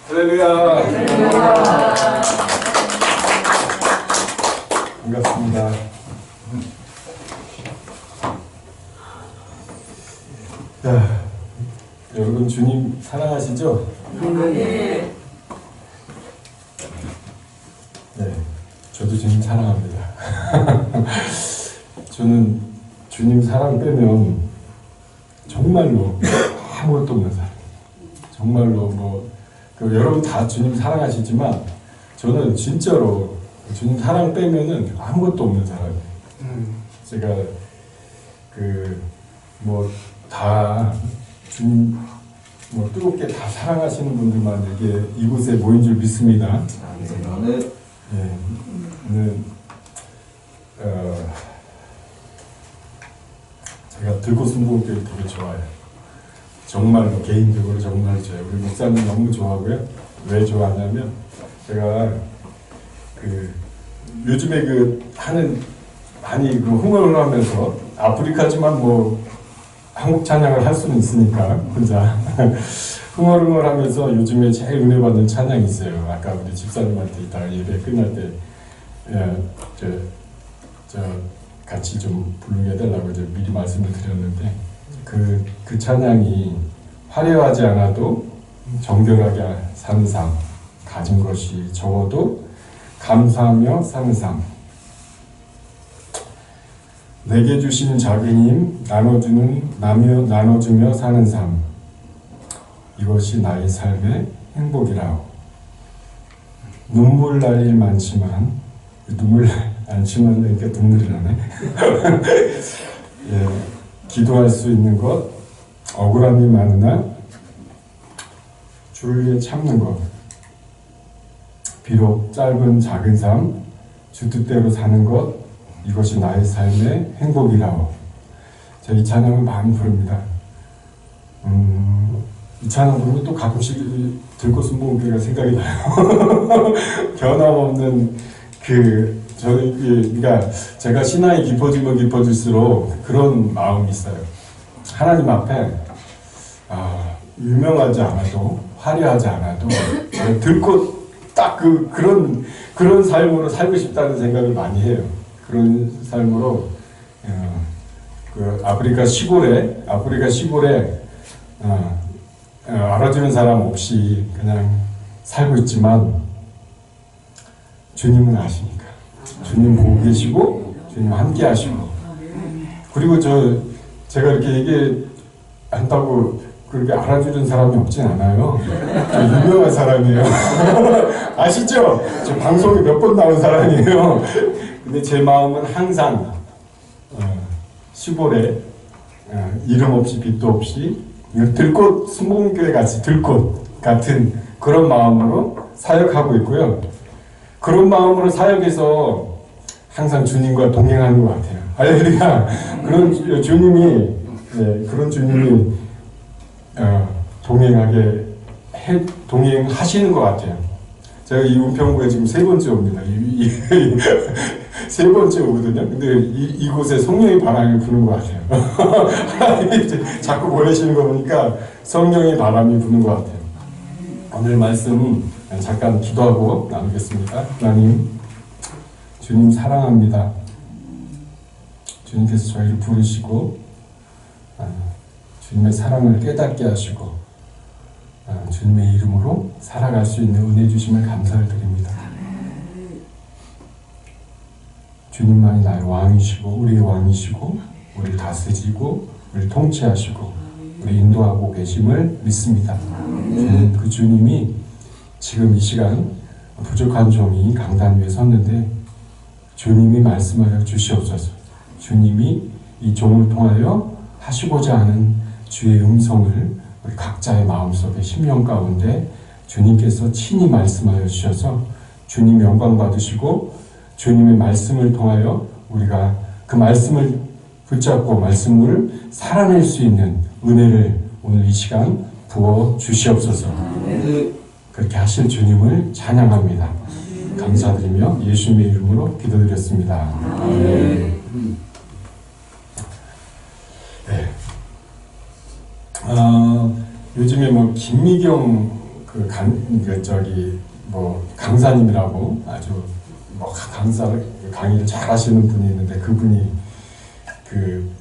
할렐루야. 반갑습니다. 자, 여러분 주님 사랑하시죠? 네. 네, 저도 주님 사랑합니다. 저는 주님 사랑 빼면 정말로 아무것도 없는 사람. 정말로 여러분 다 주님 사랑하시지만 저는 진짜로 주님 사랑 빼면은 아무것도 없는 사람이에요. 제가 다 주님 뜨겁게 다 사랑하시는 분들만 이게 이곳에 모인 줄 믿습니다. 네. 오늘 제가 들고순복교를 되게 좋아해요. 정말로 개인적으로 정말 좋아요. 우리 목사님 너무 좋아하고요. 왜 좋아하냐면 제가 요즘에 많이 흥얼을 하면서 아프리카지만 한국 찬양을 할 수는 있으니까 혼자 흥얼흥얼 하면서 요즘에 제일 은혜 받는 찬양이 있어요. 아까 우리 집사님한테 이따가 예배 끝날 때 같이 좀 부르게 해달라고 이제 미리 말씀을 드렸는데 그 찬양이 화려하지 않아도 정결하게 사는 삶, 가진 것이 적어도 감사하며 사는 삶, 내게 주신 작은 힘 나눠주며 사는 삶, 이것이 나의 삶의 행복이라오. 눈물 날 일 많지만 이렇게 눈물이 나네. 예, 기도할 수 있는 것, 억울함이 많으나 주를 위해 참는 것, 비록 짧은 작은 삶, 주 뜻대로 사는 것, 이것이 나의 삶의 행복이라오. 제가 이 찬양을 많이 부릅니다. 이 찬양 부르면 또 가끔씩 들꽃순복음교회가 생각이 나요. 변함없는 그러니까 제가 신앙이 깊어지면 깊어질수록 그런 마음이 있어요. 하나님 앞에 유명하지 않아도 화려하지 않아도 들꽃 딱 그런 삶으로 살고 싶다는 생각을 많이 해요. 그런 삶으로 아프리카 시골에 알아주는 사람 없이 그냥 살고 있지만 주님은 아시니까 주님 보고 계시고 주님 함께 하시고, 그리고 제가 이렇게 얘기한다고 그렇게 알아주는 사람이 없진 않아요. 유명한 사람이에요. 아시죠? 저 방송에 몇 번 나온 사람이에요. 근데 제 마음은 항상 시골에 이름 없이 빛도 없이 들꽃 순복음교회 같이 들꽃 같은 그런 마음으로 사역하고 있고요. 그런 마음으로 사역해서 항상 주님과 동행하는 것 같아요. 할렐루야. 그런 주님이 동행하시는 것 같아요. 제가 이 은평구에 지금 3번째 옵니다. 세 번째 오거든요. 근데 이곳에 성령의 바람이 부는 것 같아요. 자꾸 보내시는 거 보니까 성령의 바람이 부는 것 같아요. 오늘 말씀 잠깐 기도하고 나누겠습니다. 하나님, 주님 사랑합니다. 주님께서 저희를 부르시고 주님의 사랑을 깨닫게 하시고 주님의 이름으로 살아갈 수 있는 은혜 주심을 감사를 드립니다. 주님만이 나의 왕이시고 우리의 왕이시고 우리를 다스리고 우리를 통치하시고 우리 인도하고 계심을 믿습니다. 저는 그 주님이 지금 이 시간 부족한 종이 강단 위에 섰는데 주님이 말씀하여 주시옵소서. 주님이 이 종을 통하여 하시고자 하는 주의 음성을 우리 각자의 마음속에 심령 가운데 주님께서 친히 말씀하여 주셔서 주님 영광 받으시고 주님의 말씀을 통하여 우리가 그 말씀을 붙잡고 말씀을 살아낼 수 있는 은혜를 오늘 이 시간 부어 주시옵소서. 그렇게 하실 주님을 찬양합니다. 감사드리며 예수님의 이름으로 기도드렸습니다. 아멘. 네. 요즘에 김미경 강사님이라고 아주 강의를 잘 하시는 분이 있는데, 그분이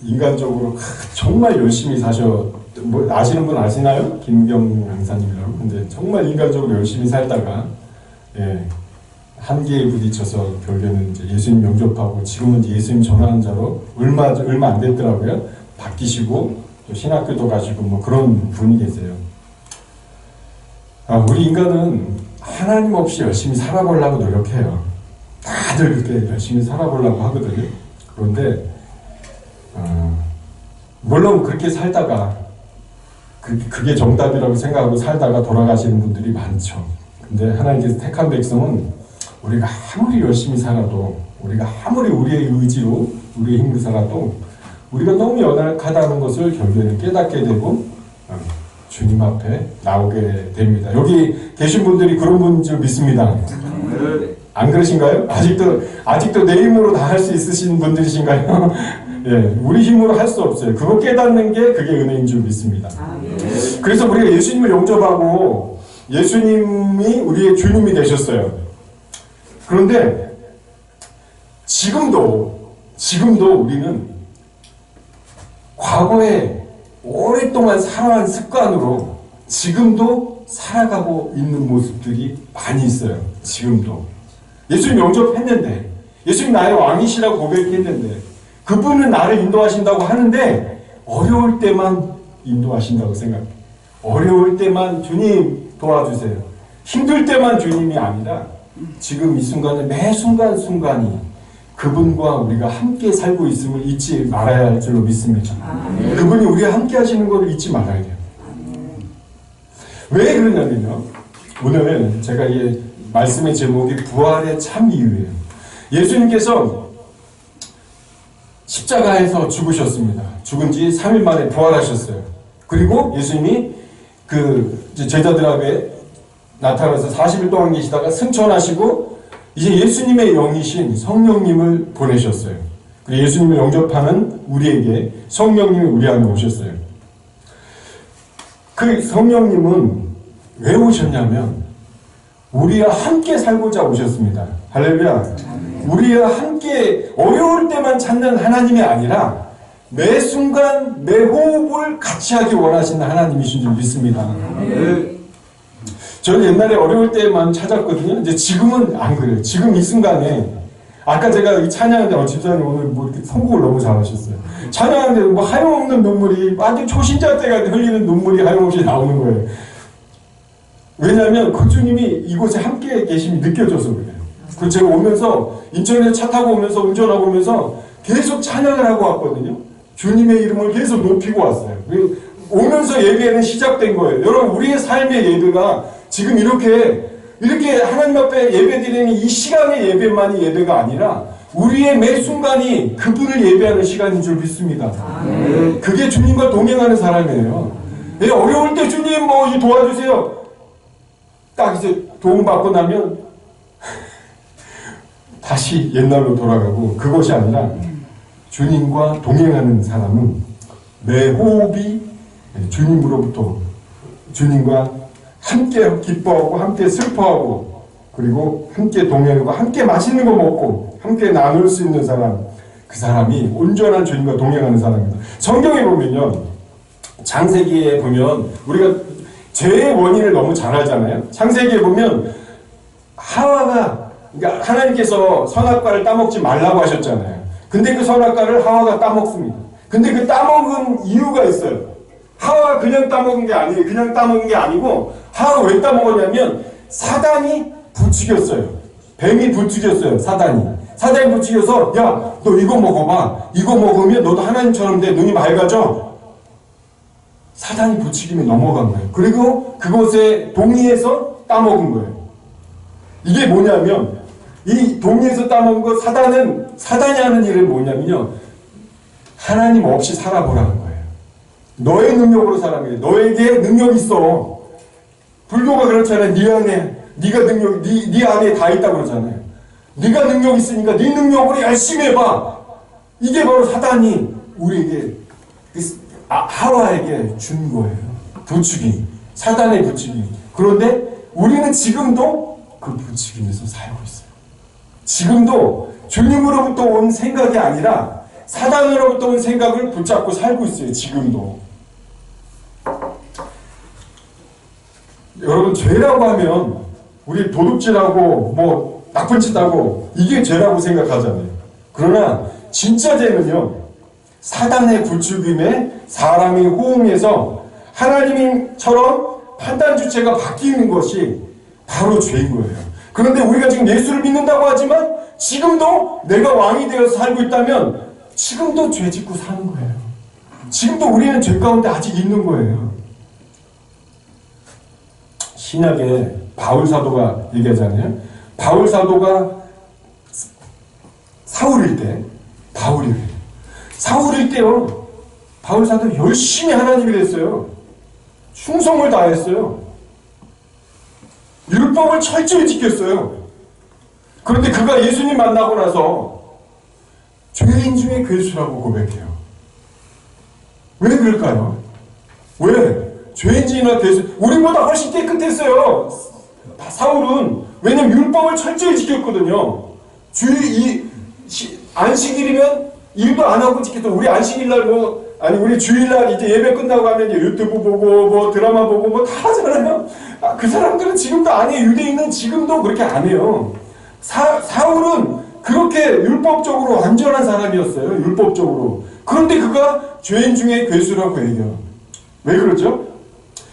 인간적으로 정말 열심히 아시는 분 아시나요? 김경 강사님이라고. 근데 정말 인간적으로 열심히 살다가, 한계에 부딪혀서 결국에는 이제 예수님 영접하고, 지금은 이제 예수님 전하는 자로 얼마 안 됐더라고요. 바뀌시고, 또 신학교도 가시고, 그런 분이 계세요. 우리 인간은 하나님 없이 열심히 살아보려고 노력해요. 다들 그렇게 열심히 살아보려고 하거든요. 그런데 물론 그렇게 살다가 그게 정답이라고 생각하고 살다가 돌아가시는 분들이 많죠. 근데 하나님께서 택한 백성은 우리가 아무리 열심히 살아도, 우리가 아무리 우리의 의지로 우리의 힘으로 살아도 우리가 너무 연약하다는 것을 결국에는 깨닫게 되고 주님 앞에 나오게 됩니다. 여기 계신 분들이 그런 분인 줄 믿습니다. 안 그러신가요? 아직도 내 힘으로 다 할 수 있으신 분들이신가요? 우리 힘으로 할 수 없어요. 그거 깨닫는 게 그게 은혜인 줄 믿습니다. 그래서 우리가 예수님을 영접하고 예수님이 우리의 주님이 되셨어요. 그런데 지금도 우리는 과거에 오랫동안 살아온 습관으로 지금도 살아가고 있는 모습들이 많이 있어요. 지금도. 예수님 영접했는데, 예수님 나의 왕이시라고 고백했는데, 그분은 나를 인도하신다고 하는데 어려울 때만 인도하신다고 생각해요. 어려울 때만 주님 도와주세요. 힘들 때만 주님이 아니라 지금 이 순간에 매 순간순간이 그분과 우리가 함께 살고 있음을 잊지 말아야 할 줄로 믿습니다. 그분이 우리와 함께 하시는 걸 잊지 말아야 돼요. 왜 그러냐면요, 오늘 제가 이 말씀의 제목이 부활의 참 이유예요. 예수님께서 십자가에서 죽으셨습니다. 죽은 지 3일 만에 부활하셨어요. 그리고 예수님이 제자들에게 나타나서 40일 동안 계시다가 승천하시고 이제 예수님의 영이신 성령님을 보내셨어요. 그리고 예수님을 영접하는 우리에게 성령님이 우리 안에 오셨어요. 그 성령님은 왜 오셨냐면 우리와 함께 살고자 오셨습니다. 할렐루야. 우리와 함께 어려울 때만 찾는 하나님이 아니라 매 순간 매 호흡을 같이 하기 원하시는 하나님이신 줄 믿습니다. 저는 옛날에 어려울 때만 찾았거든요. 이제 지금은 안 그래요. 지금 이 순간에 아까 제가 이 찬양하는데 집사님 오늘 이렇게 선곡을 너무 잘하셨어요. 찬양하는데 하염없는 눈물이 아주 초신자 때가 흘리는 눈물이 하염없이 나오는 거예요. 왜냐하면 그 주님이 이곳에 함께 계심이 느껴져서 그래요. 그 제가 오면서 인천에서 차 타고 오면서 운전하고 오면서 계속 찬양을 하고 왔거든요. 주님의 이름을 계속 높이고 왔어요. 오면서 예배는 시작된 거예요. 여러분, 우리의 삶의 예배가 지금 이렇게 하나님 앞에 예배드리는 이 시간의 예배만이 예배가 아니라 우리의 매 순간이 그분을 예배하는 시간인 줄 믿습니다. 그게 주님과 동행하는 사람이에요. 어려울 때 주님 도와주세요. 딱 이제 도움받고 나면 다시 옛날로 돌아가고, 그것이 아니라 주님과 동행하는 사람은 매 호흡이 주님으로부터 주님과 함께 기뻐하고 함께 슬퍼하고 그리고 함께 동행하고 함께 맛있는 거 먹고 함께 나눌 수 있는 사람, 그 사람이 온전한 주님과 동행하는 사람입니다. 성경에 보면요, 창세기에 보면 우리가 죄의 원인을 너무 잘 알잖아요. 창세기에 보면 하와가, 그러니까 하나님께서 선악과를 따먹지 말라고 하셨잖아요. 근데 그 선악과를 하와가 따먹습니다. 근데 그 따먹은 이유가 있어요. 하와가 그냥 따먹은 게 아니에요. 그냥 따먹은 게 아니고 하와가 왜 따먹었냐면 사단이 부추겼어요. 뱀이 부추겼어요. 사단이 부추겨서 야, 너 이거 먹어봐. 이거 먹으면 너도 하나님처럼 돼. 눈이 맑아져. 사단이 부추김에 넘어간 거예요. 그리고 그곳에 동의해서 따먹은 거예요. 이게 뭐냐면 이 동의해서 따먹은 거, 사단이 하는 일은 뭐냐면요, 하나님 없이 살아보라는 거예요. 너의 능력으로 살아보래. 너에게 능력이 있어. 불교가 그렇잖아요. 네 안에 네가 능력, 네 안에 다 있다고 그러잖아요. 네가 능력 있으니까 네 능력으로 열심히 해봐. 이게 바로 사단이 우리에게 하와에게 준 거예요. 부추기, 사단의 부추기. 그런데 우리는 지금도 그 부추김에서 살고 있어요. 지금도 주님으로부터 온 생각이 아니라 사단으로부터 온 생각을 붙잡고 살고 있어요. 지금도. 여러분, 죄라고 하면 우리 도둑질하고 뭐 나쁜 짓 하고 이게 죄라고 생각하잖아요. 그러나 진짜 죄는요, 사단의 부추김에 사람이 호응해서 하나님처럼 판단 주체가 바뀌는 것이 바로 죄인 거예요. 그런데 우리가 지금 예수를 믿는다고 하지만 지금도 내가 왕이 되어서 살고 있다면 지금도 죄 짓고 사는 거예요. 지금도 우리는 죄 가운데 아직 있는 거예요. 신약에 바울 사도가 얘기하잖아요. 바울 사도가 사울일 때, 사울일 때요, 바울 사도 열심히 하나님이 됐어요. 충성을 다했어요. 율법을 철저히 지켰어요. 그런데 그가 예수님 만나고 나서 죄인 중에 괴수라고 고백해요. 왜 그럴까요? 왜? 죄인이나 괴수, 우리보다 훨씬 깨끗했어요. 사울은. 왜냐면 율법을 철저히 지켰거든요. 안식일이면 일도 안 하고 지켰던, 우리 안식일날 우리 주일날 이제 예배 끝나고 하면 이제 유튜브 보고 뭐 드라마 보고 뭐 다 하잖아요. 그 사람들은 지금도 안 해요. 유대인은 지금도 그렇게 안 해요. 사울은 그렇게 율법적으로 완전한 사람이었어요. 율법적으로. 그런데 그가 죄인 중에 괴수라고 얘기해요. 왜 그러죠?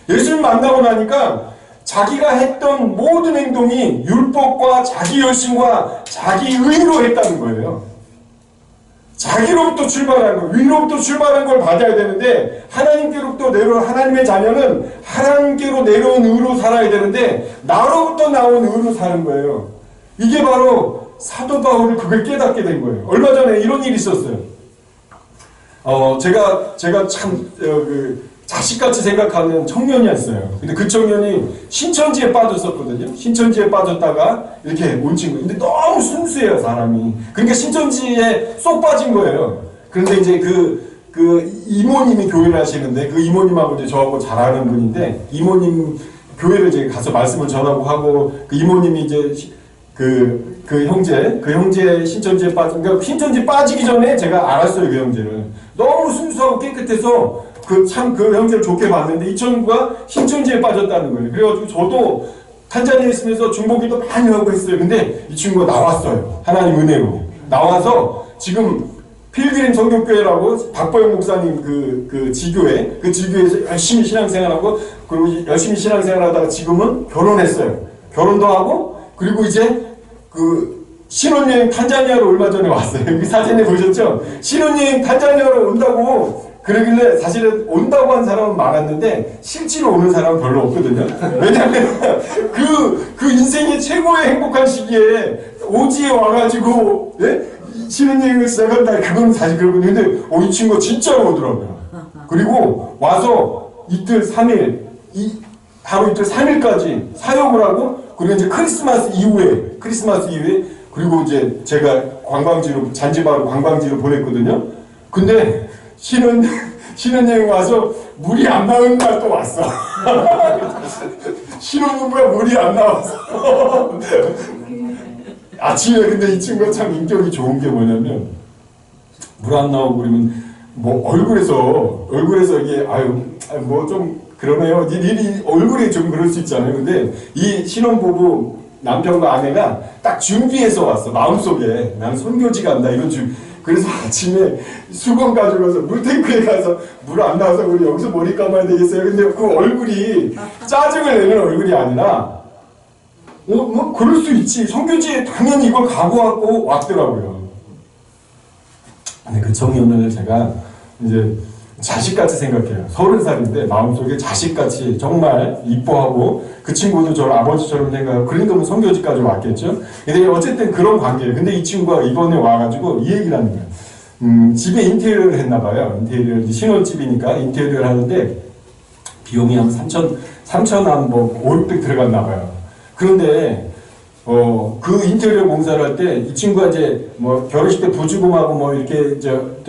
예수님 만나고 나니까 자기가 했던 모든 행동이 율법과 자기 열심과 자기 의로 했다는 거예요. 자기로부터 출발한 거, 위로부터 출발한 걸 받아야 되는데, 하나님께로부터 내려온, 하나님의 자녀는 하나님께로 내려온 의로 살아야 되는데 나로부터 나온 의로 사는 거예요. 이게 바로 사도 바울이 그걸 깨닫게 된 거예요. 얼마 전에 이런 일이 있었어요. 제가 참 자식같이 생각하는 청년이었어요. 근데 그 청년이 신천지에 빠졌었거든요. 신천지에 빠졌다가 이렇게 온 친구. 근데 너무 순수해요, 사람이. 그러니까 신천지에 쏙 빠진 거예요. 그런데 이제 그 이모님이 교회를 하시는데, 그 이모님하고 이제 저하고 잘 아는 분인데, 이모님 교회를 이제 가서 말씀을 전하고 하고, 그 이모님이 이제 그 형제 신천지에 그러니까 신천지 빠지기 전에 제가 알았어요, 그 형제를. 너무 순수하고 깨끗해서 그 형제를 좋게 봤는데 이 친구가 신천지에 빠졌다는 거예요. 그래가지고 저도 탄자니아에 있으면서 중보기도 많이 하고 했어요. 근데 이 친구가 나왔어요. 하나님 은혜로. 나와서 지금 필그림 성교교회라고 박보영 목사님 그 지교에서 열심히 신앙생활하고, 그리고 열심히 신앙생활하다가 지금은 결혼했어요. 결혼도 하고, 그리고 이제 신혼여행 탄자니아로 얼마 전에 왔어요. 여기 사진에 보셨죠? 신혼여행 탄자니아로 온다고 그러길래, 사실은 온다고 한 사람은 많았는데 실제로 오는 사람은 별로 없거든요. 왜냐하면 그 인생의 최고의 행복한 시기에 오지에 와가지고, 예? 신혼여행을 시작한다. 그건 사실 그렇거든요. 근데 이 친구가 진짜로 오더라고요. 그리고 와서 이틀 3일, 하루 이틀 3일까지 사역을 하고, 그리고 이제 크리스마스 이후에 그리고 이제 제가 잔지바르 관광지로 보냈거든요. 근데 신혼여행 와서 물이 안 나오는 날 또 왔어. 신혼부부가 물이 안 나와서. 아침에. 근데 이 친구가 참 인격이 좋은 게 뭐냐면, 물 안 나오고 그러면 뭐 얼굴에서 이게 뭐 좀 그러네요. 일이 얼굴에 좀 그럴 수 있잖아요. 근데 이 신혼부부 남편과 아내가 딱 준비해서 왔어. 마음속에 나는 선교지 간다 이런 준비. 그래서 아침에 수건 가져가서 물탱크에 가서 물 안 나와서 우리 여기서 머리 감아야 되겠어요. 근데 그 얼굴이 짜증을 내는 얼굴이 아니라 뭐 그럴 수 있지. 선교지에 당연히 이걸 각오하고 왔더라고요. 근데 그 청년을 제가 이제 자식같이 생각해요. 30살인데 마음속에 자식같이 정말 이뻐하고, 그 친구도 저를 아버지처럼 생각하고, 그러니까 뭐 선교지까지 왔겠죠. 근데 어쨌든 그런 관계예요. 근데 이 친구가 이번에 와가지고 이 얘기를 하는 거예요. 집에 인테리어를 했나봐요. 인테리어, 신혼집이니까 인테리어를 하는데 비용이 한 3천 한 뭐 5,600 들어갔나봐요. 그런데 그 인테리어 공사를 할 때 이 친구가 이제 뭐 결혼식 때 부주금하고 뭐 이렇게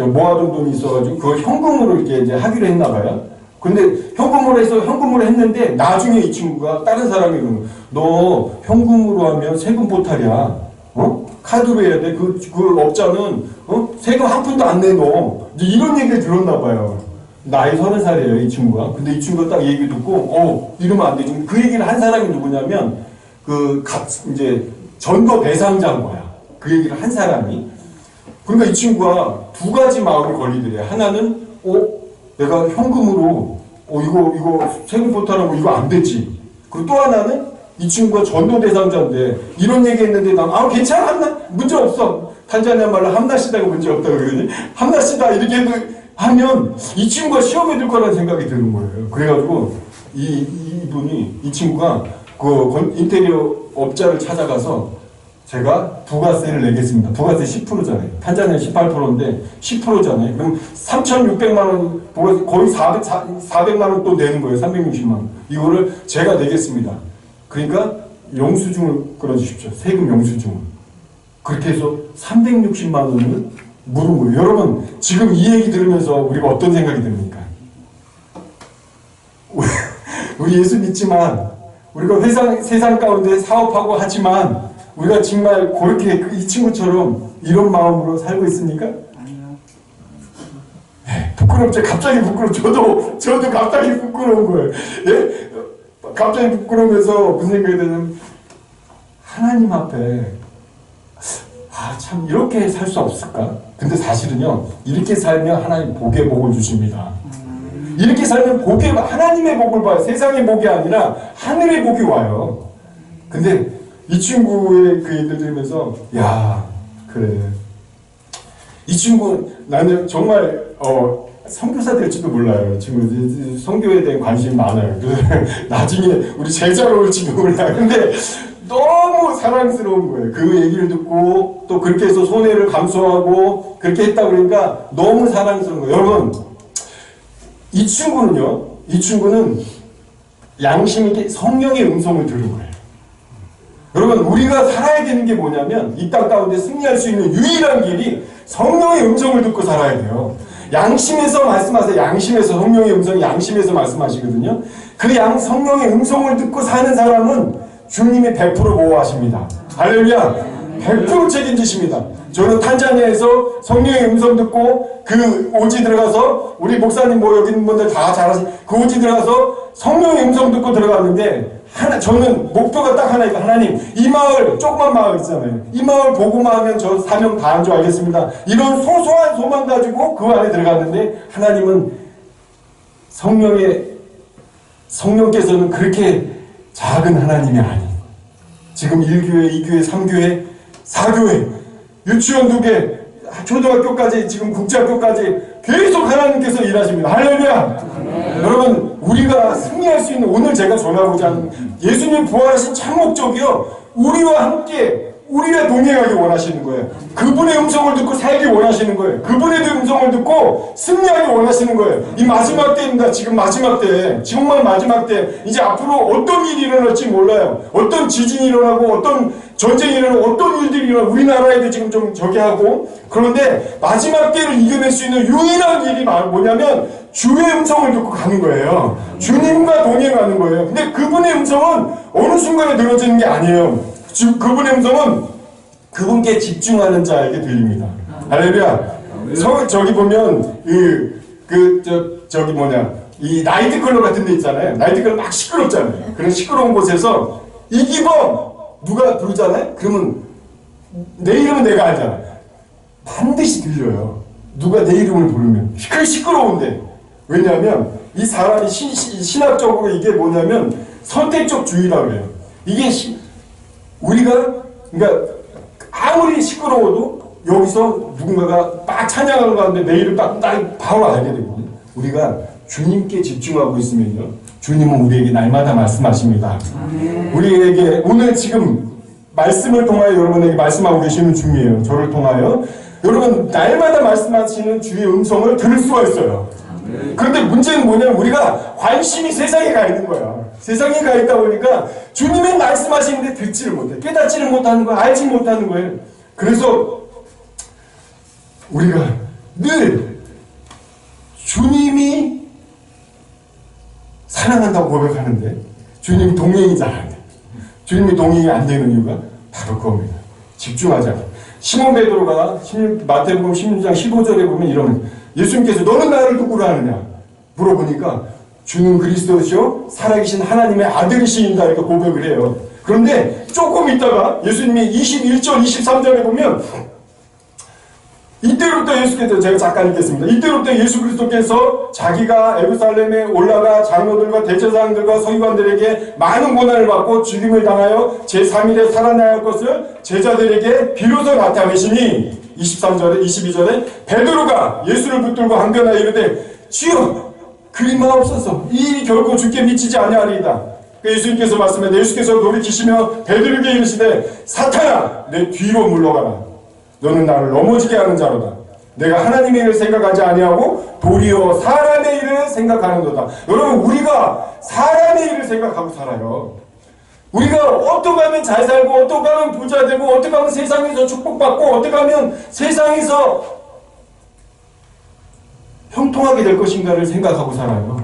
모아둔 돈이 있어가지고 그걸 현금으로 이렇게 이제 하기로 했나봐요. 근데 현금으로 해서 현금으로 했는데 나중에 이 친구가 다른 사람이 그러는 거야. 너 현금으로 하면 세금 포탈이야. 카드로 해야 돼. 그 업자는 세금 한 푼도 안 내너. 이런 얘기를 들었나 봐요. 나이 30살이에요 이 친구가. 근데 이 친구가 딱 얘기 듣고 이러면 안 되지. 그 얘기를 한 사람이 누구냐면 이제 전도 대상자인 거야. 그 얘기를 한 사람이. 그러니까 이 친구가 두 가지 마음이 걸리더래. 하나는 내가 현금으로 이거 세금 포탈하고 이거 안 되지. 그리고 또 하나는 이 친구가 전도 대상자인데 이런 얘기했는데 난 괜찮아 문제 없어. 탄자니아 말로 함나시다가 문제 없다고 그러더니 함나시다 이렇게 하면 이 친구가 시험에 들 거라는 생각이 드는 거예요. 그래가지고 이 친구가 그 인테리어 업자를 찾아가서 제가 부가세를 내겠습니다. 부가세 10%잖아요. 탄자니아 18%인데 10%잖아요. 그럼 3,600만 원 부가세 거의 400만 원 또 내는 거예요. 360만 원. 이거를 제가 내겠습니다. 그러니까 영수증을 끌어주십시오. 세금 영수증을. 그렇게 해서 360만 원을 물은 거예요. 여러분 지금 이 얘기 들으면서 우리가 어떤 생각이 듭니까? 우리 예수 믿지만 우리가 세상 가운데 사업하고 하지만 우리가 정말 그렇게 이 친구처럼 이런 마음으로 살고 있습니까? 아니요. 부끄럽죠. 갑자기 부끄러워. 저도 갑자기 부끄러운 거예요. 예? 갑자기 부끄러우면서 무슨 생각이 드냐면 하나님 앞에 참 이렇게 살 수 없을까? 근데 사실은요 이렇게 살면 하나님 복의 복을 주십니다. 이렇게 살면 하나님의 복을 봐요. 세상의 복이 아니라 하늘의 복이 와요. 근데 이 친구의 그 얘기를 들으면서 야 그래 이 친구 나는 정말 선교사 될지도 몰라요. 지금 선교에 대한 관심이 많아요. 나중에 우리 제자로 올지도 몰라요. 근데 너무 사랑스러운 거예요. 그 얘기를 듣고 또 그렇게 해서 손해를 감수하고 그렇게 했다 그러니까 너무 사랑스러운 거예요. 여러분 이 친구는 양심 있게 성령의 음성을 들은 거예요. 여러분 우리가 살아야 되는 게 뭐냐면 이 땅 가운데 승리할 수 있는 유일한 길이 성령의 음성을 듣고 살아야 돼요. 양심에서 말씀하세요. 양심에서 성령의 음성이 양심에서 말씀하시거든요. 그 성령의 음성을 듣고 사는 사람은 주님이 100% 보호하십니다. 할렐루야. 100% 책임지십니다. 저는 탄자니아에서 성령의 음성 듣고 그 오지 들어가서 우리 목사님 여기 있는 분들 다 잘 그 오지 들어가서 성령의 음성 듣고 들어갔는데 저는 목표가 딱 하나니까 하나님 이 마을 조그만 마을 있잖아요. 이 마을 보고만 하면 저 사명 다 한 줄 알겠습니다. 이런 소소한 소망 가지고 그 안에 들어갔는데 하나님은 성령께서는 그렇게 작은 하나님이 아닌 지금 1교회, 2교회, 3교회, 4교회 유치원 2개 초등학교까지 지금 국제학교까지 계속 하나님께서 일하십니다. 할렐루야. 여러분 우리가 승리할 수 있는 오늘 제가 전하고자 하는 예수님 부활하신 참 목적이요 우리와 함께 우리가 동행하기 원하시는 거예요. 그분의 음성을 듣고 살기 원하시는 거예요. 그분의 음성을 듣고 승리하기 원하시는 거예요. 이 마지막 때입니다. 지금 마지막 때 정말 마지막 때 이제 앞으로 어떤 일이 일어날지 몰라요. 어떤 지진이 일어나고 어떤 전쟁이 일어나고 어떤 일들이 일어나고 우리나라에도 지금 좀 저기 하고 그런데 마지막 때를 이겨낼 수 있는 유일한 일이 뭐냐면 주의 음성을 듣고 가는 거예요. 주님과 동행하는 거예요. 근데 그분의 음성은 어느 순간에 들어지는 게 아니에요. 그분의 음성은 그분께 집중하는 자에게 들립니다. 할렐루야. 저기 보면 이 나이트클럽 같은 데 있잖아요. 나이트클럽 막 시끄럽잖아요. 그런 시끄러운 곳에서 이기범 누가 부르잖아요. 그러면 내 이름은 내가 알잖아. 반드시 들려요. 누가 내 이름을 부르면. 그게 시끄러운데. 왜냐하면 이 사람이 신학적으로 이게 뭐냐면 선택적 주의라고 해요. 이게 우리가 그러니까 아무리 시끄러워도 여기서 누군가가 막 찬양하는 가운데 내 이름 딱 바로 알게 되거든요. 우리가 주님께 집중하고 있으면요. 주님은 우리에게 날마다 말씀하십니다. 우리에게 오늘 지금 말씀을 통하여 여러분에게 말씀하고 계시는 중이에요. 저를 통하여 여러분 날마다 말씀하시는 주의 음성을 들을 수가 있어요. 그런데 문제는 뭐냐면 우리가 관심이 세상에 가 있는 거야. 세상에 가 있다 보니까 주님의 말씀하시는데 듣지를 못해. 깨닫지를 못하는 거야. 알지 못하는 거예요. 그래서 우리가 늘 주님이 사랑한다고 고백하는데 주님이 동행이 잘 안 돼. 주님이 동행이 안 되는 이유가 바로 그겁니다. 집중하자. 시몬 베드로가 마태복음 16장 15절에 보면 이러면 예수님께서 너는 나를 누구로 하느냐 물어보니까 주는 그리스도시요 살아계신 하나님의 아들이시인다 이렇게 고백을 해요. 그런데 조금 있다가 예수님이 21절 23절에 보면 이때로부터 예수께서, 제가 잠깐 읽겠습니다. 이때로부터 예수 그리스도께서 자기가 예루살렘에 올라가 장로들과 대제사장들과 서기관들에게 많은 고난을 받고 죽임을 당하여 제3일에 살아나야 할 것을 제자들에게 비로소 나타내시니 23절에 22절에 베드로가 예수를 붙들고 항변하여 이르되 주여 그리 마옵소서 이 일이 결코 주께 미치지 아니하리이다. 예수님께서 말씀하시되 예수께서 돌이키시며 베드로에게 이르시되 사탄아 내 뒤로 물러가라. 너는 나를 넘어지게 하는 자로다. 내가 하나님의 일을 생각하지 아니하고 도리어 사람의 일을 생각하는도다. 여러분 우리가 사람의 일을 생각하고 살아요. 우리가 어떻게 하면 잘 살고 어떻게 하면 부자 되고 어떻게 하면 세상에서 축복받고 어떻게 하면 세상에서 형통하게 될 것인가를 생각하고 살아요.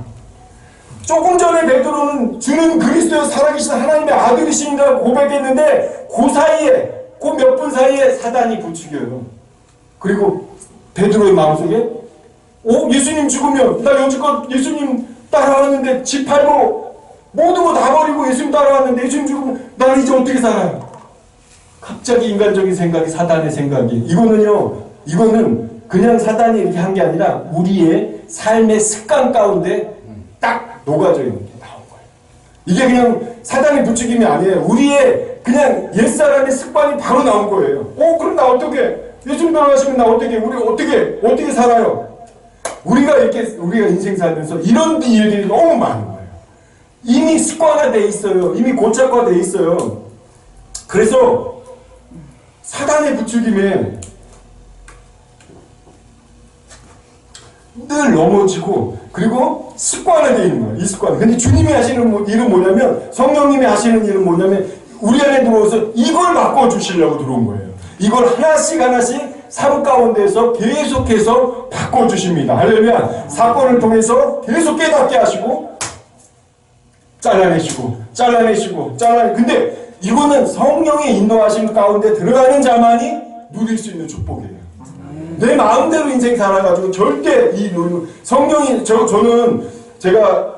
조금 전에 베드로는 주는 그리스도의 살아계신 하나님의 아들이신다고 고백했는데 그 사이에 그 몇 분 사이에 사단이 부추겨요. 그리고 베드로의 마음속에 예수님 죽으면 나 여지껏 예수님 따라왔는데 집 팔고 모든 거 다 버리고 예수님 따라왔는데 예수님 죽으면 나 이제 어떻게 살아요? 갑자기 인간적인 생각이 사단의 생각이 이거는 그냥 사단이 이렇게 한 게 아니라 우리의 삶의 습관 가운데 딱 녹아져 있는 게 나온 거예요. 이게 그냥 사단의 부추김이 아니에요. 우리의 그냥 옛사람의 습관이 바로 나온 거예요. 그럼 나 어떻게? 예수님 돌아가시면 나 어떻게? 우리 어떻게 살아요? 우리가 인생 살면서 이런 일들이 너무 많은 거예요. 이미 습관화되어 있어요. 이미 고착화되어 있어요. 그래서 사단의 부추김에 늘 넘어지고 그리고 습관화되어 있는 거예요. 이 습관. 근데 주님이 하시는 일은 뭐냐면 성령님이 하시는 일은 뭐냐면 우리 안에 들어와서 이걸 바꿔주시려고 들어온 거예요. 이걸 하나씩 삶 가운데서 계속해서 바꿔주십니다. 할렐루야. 사건을 통해서 계속 깨닫게 하시고 잘라내시고 근데 이거는 성령의 인도하심 가운데 들어가는 자만이 누릴 수 있는 축복이에요. 내 마음대로 인생 살아가지고 절대 성령이 저는 제가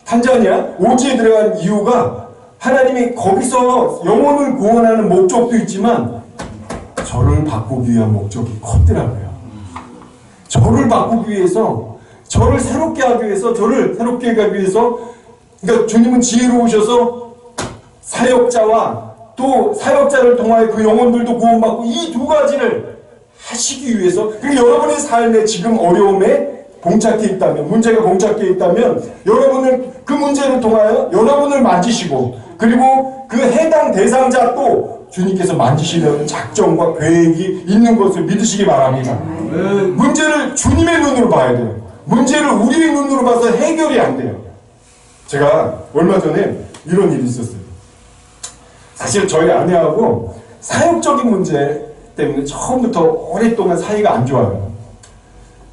탄자니아 오지에 들어간 이유가 하나님이 거기서 영혼을 구원하는 목적도 있지만 저를 바꾸기 위한 목적이 컸더라고요. 저를 바꾸기 위해서 저를 새롭게 하기 위해서 그러니까 주님은 지혜로우셔서 사역자와 또 사역자를 통하여 그 영혼들도 구원받고 이 두 가지를 하시기 위해서 그러니까 여러분의 삶에 지금 어려움에 봉착해 있다면 문제가 봉착해 있다면 여러분을 그 문제를 통하여 여러분을 만지시고 그리고 그 해당 대상자 또 주님께서 만지시려는 작정과 계획이 있는 것을 믿으시기 바랍니다. 문제를 주님의 눈으로 봐야 돼요. 문제를 우리의 눈으로 봐서 해결이 안 돼요. 제가 얼마 전에 이런 일이 있었어요. 사실 저희 아내하고 사역적인 문제 때문에 처음부터 오랫동안 사이가 안 좋아요.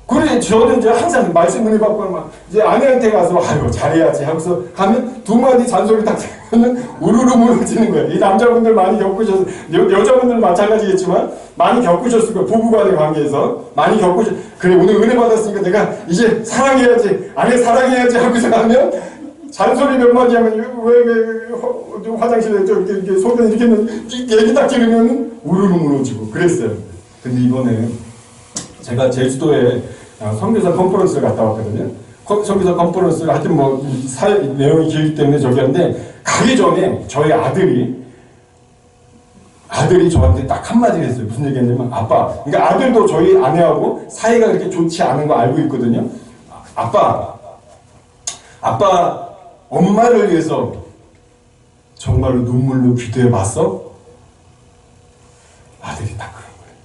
그래 저는 이제 항상 말씀 은혜 받고 막 이제 아내한테 가서 아유 잘해야지 하고서 가면 두 마디 잔소리 딱 들으면 우르르 무너지는 거예요. 이 남자분들 많이 겪으셔서 여자분들 마찬가지겠지만 많이 겪으셨을 거예요. 부부간의 관계에서 많이 그래 오늘 은혜 받았으니까 내가 이제 사랑해야지 아내 사랑해야지 하고서 가면 잔소리 몇 마디 하면 왜 화장실에 이렇게 소변 이렇게 하면 얘기 딱 들으면 우르르 무너지고 그랬어요. 근데 이번에 제가 제주도에 선교사 컨퍼런스를 갔다 왔거든요. 선교사 컨퍼런스를 하여튼 내용이 길기 때문에 저기 하는데 가기 전에 저희 아들이 저한테 딱 한마디를 했어요. 무슨 얘기 했냐면 아빠, 그러니까 아들도 저희 아내하고 사이가 그렇게 좋지 않은 거 알고 있거든요. 아빠 엄마를 위해서 정말로 눈물로 기도해 봤어? 아들이 딱 그런 거예요.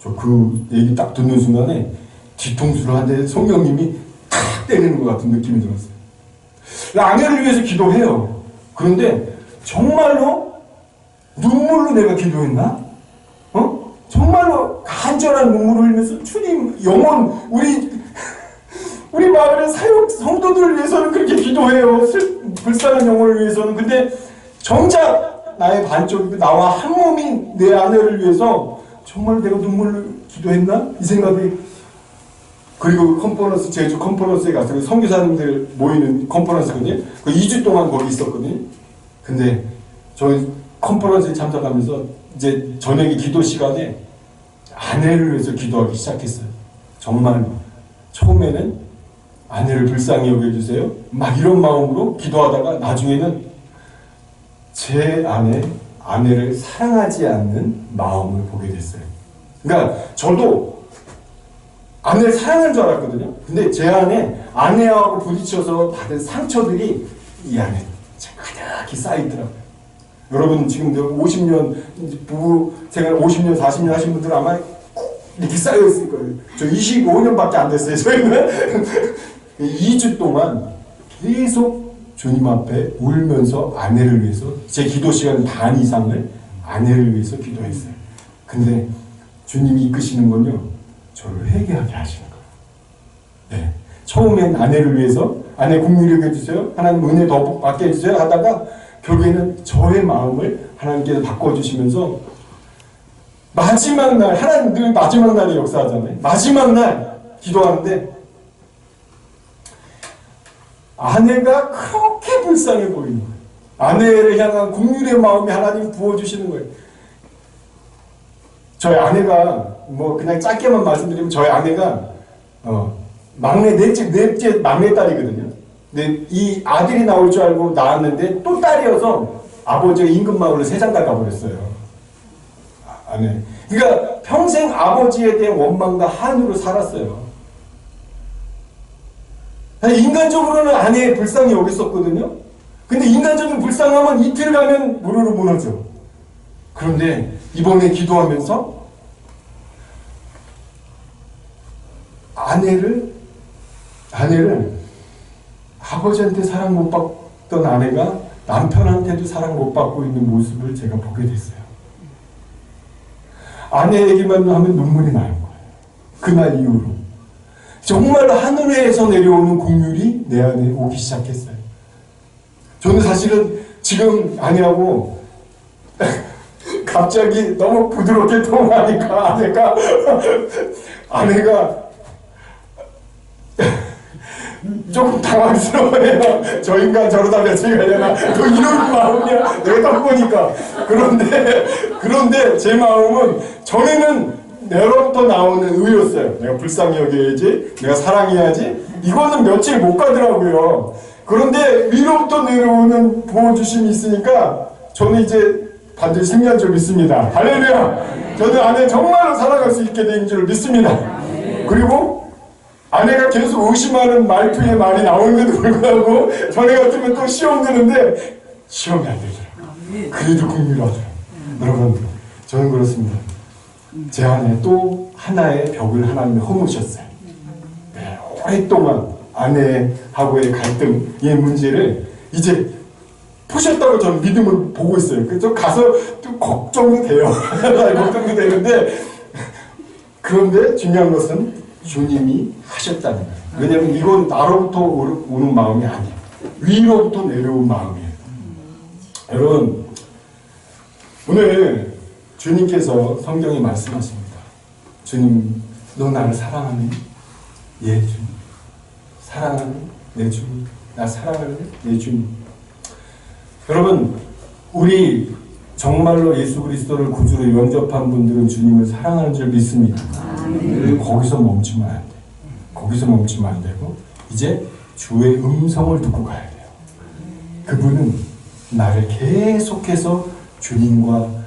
저 그 얘기 딱 듣는 순간에 뒤통수를 한 대 성령님이 탁 때리는 것 같은 느낌이 들었어요. 아내를 위해서 기도해요. 그런데 정말로 눈물로 내가 기도했나? 정말로 간절한 눈물을 흘리면서 주님 영혼 우리 마을의 사역 성도들을 위해서는 그렇게 기도해요. 불쌍한 영혼을 위해서는. 근데 정작 나의 반쪽이고 나와 한 몸인 내 아내를 위해서 정말 내가 눈물로 기도했나? 이 생각이. 그리고 컨퍼런스, 제주 컨퍼런스에 가서 선교사님들 모이는 컨퍼런스거든요. 그 2주 동안 거기 있었거든요. 근데 저희 컨퍼런스에 참석하면서 이제 저녁에 기도 시간에 아내를 위해서 기도하기 시작했어요. 정말 처음에는 아내를 불쌍히 여겨주세요. 막 이런 마음으로 기도하다가 나중에는 제 아내를 사랑하지 않는 마음을 보게 됐어요. 그러니까 저도 아내를 사랑하는 줄 알았거든요. 근데 제 안에 아내하고 부딪혀서 받은 상처들이 이 안에 가득히 쌓이더라고요. 여러분 지금 50년 부부 생활 50년 40년 하신 분들 아마 이렇게 쌓여 있을 거예요. 저 25년밖에 안 됐어요. 저희는 2주 동안 계속 주님 앞에 울면서 아내를 위해서 제 기도 시간 반 이상을 아내를 위해서 기도했어요. 근데 주님이 이끄시는 건요, 저를 회개하게 하시는 거예요. 네. 처음엔 아내를 위해서 아내 국률을 해주세요. 하나님 은혜 더 받게 해주세요. 하다가 결국에는 저의 마음을 하나님께서 바꿔주시면서 마지막 날, 하나님 늘 마지막 날에 역사하잖아요. 마지막 날 기도하는데 아내가 그렇게 불쌍해 보이는 거예요. 아내를 향한 국률의 마음이 하나님 부어주시는 거예요. 저희 아내가 뭐 그냥 짧게만 말씀드리면 저희 아내가 넷째 막내딸이거든요. 근데 이 아들이 나올 줄 알고 낳았는데 또 딸이어서 아버지가 임금마을로 세장가 가버렸어요. 아내. 그러니까 평생 아버지에 대한 원망과 한으로 살았어요. 인간적으로는 아내의 불쌍히 여겼었거든요. 근데 인간적인 불쌍함은 이틀 가면 무르르 무너져. 그런데 이번에 기도하면서 아내를 아버지한테 사랑 못 받던 아내가 남편한테도 사랑 못 받고 있는 모습을 제가 보게 됐어요. 아내 얘기만 하면 눈물이 나는 거예요. 그날 이후로. 정말 하늘에서 내려오는 긍휼이 내 안에 오기 시작했어요. 저는 사실은 지금 아내하고 갑자기 너무 부드럽게 통화하니까 아내가 조금 당황스러워해요. 저 인간 저러다 며칠 가려나 또 이런 마음이야. 내가 딱 보니까. 그런데 제 마음은 전에는 내로부터 나오는 의였어요. 내가 불쌍히 여겨야지, 내가 사랑해야지. 이거는 며칠 못 가더라고요. 그런데 위로부터 내려오는 부어주심이 있으니까 저는 이제 반드시 승리한 줄 믿습니다. 할렐루야. 저는 아내 정말로 살아갈 수 있게 된 줄 믿습니다. 그리고 아내가 계속 의심하는 말투의 말이 나오는데도 불구하고 전에 같으면 또 시험 드는데 시험이 안 되더라고요. 그래도 긍휼하더라고요. 여러분, 저는 그렇습니다. 제 안에 또 하나의 벽을 하나님이 허무셨어요. 네, 오랫동안 아내하고의 갈등의 문제를 이제 푸셨다고 저는 믿음을 보고 있어요. 그래서 가서 좀 걱정도 돼요. 걱정도 되는데, 그런데 중요한 것은 주님이 하셨다는 거예요. 왜냐하면 이건 나로부터 오는 마음이 아니에요. 위로부터 내려온 마음이에요. 여러분, 오늘 주님께서 성경에 말씀하십니다. 주님, 너 나를 사랑하니? 예, 주님. 사랑하니? 네, 주님. 나 사랑하니? 네, 주님. 여러분, 우리 정말로 예수 그리스도를 구주로 영접한 분들은 주님을 사랑하는 줄 믿습니다. 거기서 멈추면 안 돼. 거기서 멈추면 안 되고 이제 주의 음성을 듣고 가야 돼요. 그분은 나를 계속해서 주님과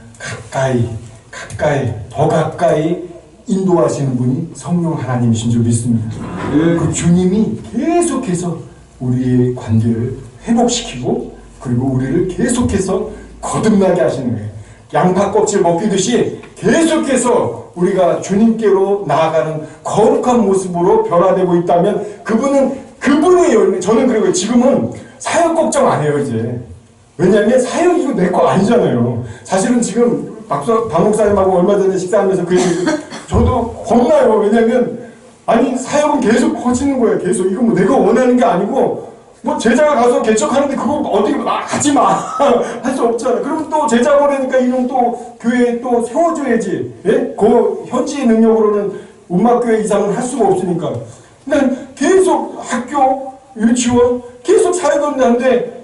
더 가까이 인도하시는 분이 성령 하나님이신 줄 믿습니다. 그 주님이 계속해서 우리의 관계를 회복시키고 그리고 우리를 계속해서 거듭나게 하시는 거예요. 양파 껍질 먹히듯이 계속해서 우리가 주님께로 나아가는 거룩한 모습으로 변화되고 있다면 그분의 열매. 저는 그리고 지금은 사역 걱정 안 해요 이제. 왜냐하면 사역이 이거 내 거 아니잖아요. 사실은 지금 박 목사님하고 얼마 전에 식사하면서 그 얘기 저도 겁나요. 왜냐하면 아니 사역은 계속 커지는 거예요. 계속. 이거 뭐 내가 원하는 게 아니고 뭐 제자가 가서 개척하는데 그거 어떻게 하지 마 할 수 없잖아. 그럼 또 제자 보내니까 이놈 또 교회에 또 세워줘야지. 예? 그 현지의 능력으로는 음악교회 이상은 할 수가 없으니까. 그러니까 계속 학교, 유치원 계속 사역을 하는데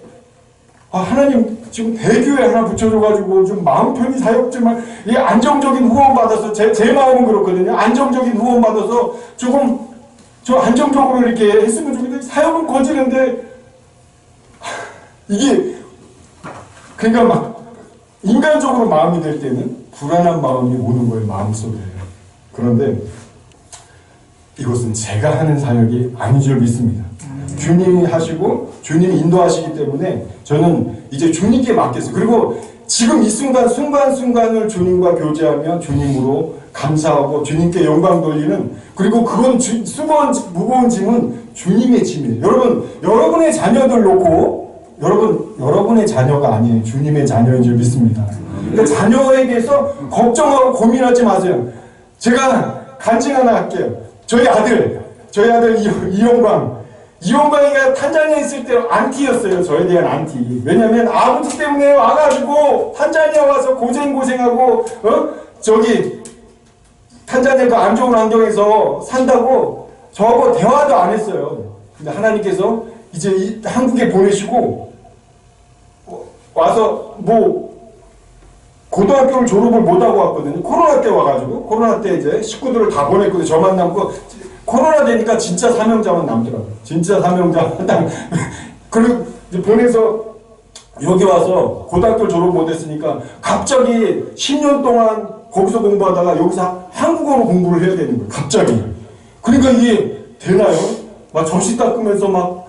하나님 지금 대교회 하나 붙여줘가지고 좀 마음 편히 사역 좀 이 안정적인 후원 받아서 제 마음은 그렇거든요. 안정적인 후원 받아서 조금 저 안정적으로 이렇게 했으면 좋겠는데 사역은 거지는데 이게 그러니까 막 인간적으로 마음이 될 때는 불안한 마음이 오는 거예요. 마음속에. 그런데 이것은 제가 하는 사역이 아닌 줄 믿습니다. 주님이 하시고 주님이 인도하시기 때문에 저는 이제 주님께 맡겼어요. 그리고 지금 이 순간순간을 주님과 교제하며 주님으로 감사하고 주님께 영광 돌리는, 그리고 그건 무거운 짐은 주님의 짐이에요. 여러분의 자녀들 놓고 여러분의 자녀가 아니에요. 주님의 자녀인 줄 믿습니다. 그러니까 자녀에 대해서 걱정하고 고민하지 마세요. 제가 간증 하나 할게요. 저희 아들 이용광이가 탄자니아에 있을 때 안티였어요. 저에 대한 안티. 왜냐면 아버지 때문에 와가지고 탄자니아 와서 고생하고 탄자니아 그 안 좋은 환경에서 산다고 저하고 대화도 안 했어요. 근데 하나님께서 이제 한국에 보내시고 와서 고등학교를 졸업을 못하고 왔거든요. 코로나 때 와가지고 코로나 때 이제 식구들을 다 보냈거든요. 저만 남고 코로나 되니까 진짜 사명자만 남더라고요. 진짜 사명자만 그리고 이제 보내서 여기 와서 고등학교 졸업 못했으니까 갑자기 10년 동안 거기서 공부하다가 여기서 한국어로 공부를 해야 되는 거예요. 갑자기. 그러니까 이게 되나요? 막 접시 닦으면서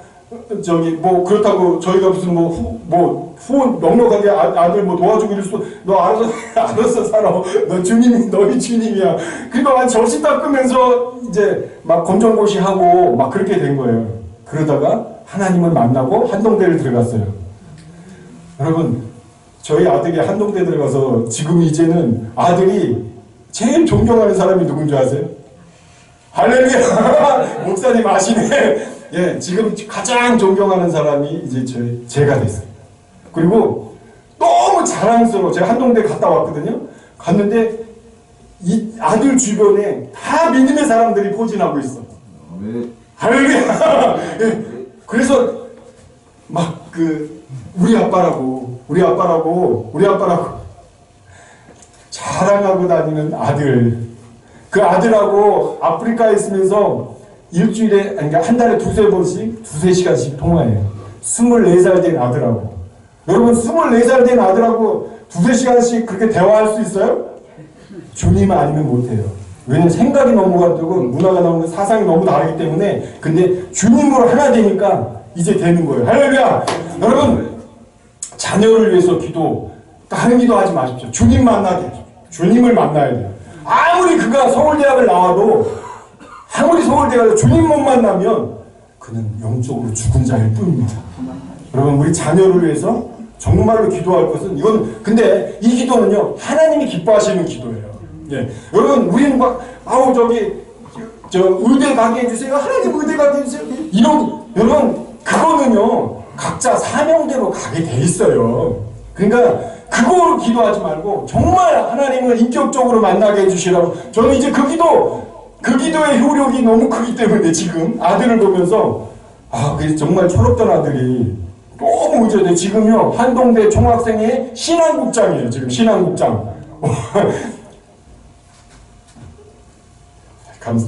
그렇다고 저희가 무슨 후원 넉넉하게 아들 도와주고 이럴 수, 너 알아서 살아. 너희 주님이야. 그러니까 접시 닦으면서 이제 막 검정고시 하고 막 그렇게 된 거예요. 그러다가 하나님을 만나고 한동대를 들어갔어요. 여러분, 저희 아들이 한동대 들어가서 지금 이제는 아들이 제일 존경하는 사람이 누군지 아세요? 할렐루야! 목사님 아시네. 예, 지금 가장 존경하는 사람이 이제 제가 됐어요. 그리고 너무 자랑스러워. 제가 한동대 갔다 왔거든요. 갔는데 이 아들 주변에 다 믿음의 사람들이 포진하고 있어. 할렐루야! 예, 그래서 막 우리 아빠라고 자랑하고 다니는 아들. 그 아들하고 아프리카에 있으면서 일주일에, 그러니까 한 달에 두세 시간씩 통화해요. 24살 된 아들하고. 여러분, 24살 된 아들하고 두세 시간씩 그렇게 대화할 수 있어요? 주님 아니면 못해요. 왜냐면 생각이 너무 같고 문화가 너무, 사상이 너무 다르기 때문에. 근데 주님으로 하나 되니까 이제 되는 거예요. 할렐루야! 여러분, 자녀를 위해서 다른 기도 하지 마십시오. 주님 만나게 해줘. 주님을 만나야 돼요. 아무리 그가 서울대학을 나와도, 주님 못 만나면 그는 영적으로 죽은 자일 뿐입니다. 여러분, 우리 자녀를 위해서 정말로 기도할 것은, 근데 이 기도는요, 하나님이 기뻐하시는 기도예요. 예. 여러분, 우리는 의대 가게 해주세요. 하나님 의대 가게 해주세요. 여러분, 그거는요, 각자 사명대로 가게 돼 있어요. 그러니까, 그거로 기도하지 말고, 정말 하나님을 인격적으로 만나게 해주시라고. 저는 이제 그 기도의 효력이 너무 크기 때문에 지금 아들을 보면서, 정말 철없던 아들이 너무 문제돼. 지금요, 한동대 총학생회 신앙국장이에요. 지금 신앙국장.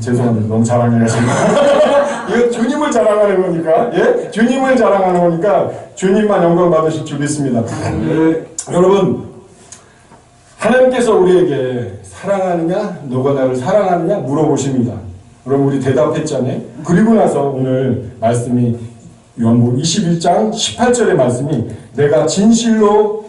죄송합니다. 너무 자랑해가지고. 이거 주님을 자랑하는 거니까, 예? 주님을 자랑하는 거니까 주님만 영광 받으실 줄 믿습니다. 여러분, 하나님께서 우리에게 사랑하느냐, 너가 나를 사랑하느냐 물어보십니다. 여러분, 우리 대답했잖아요. 그리고 나서 오늘 말씀이 요한복음 21장 18절의 말씀이, 내가 진실로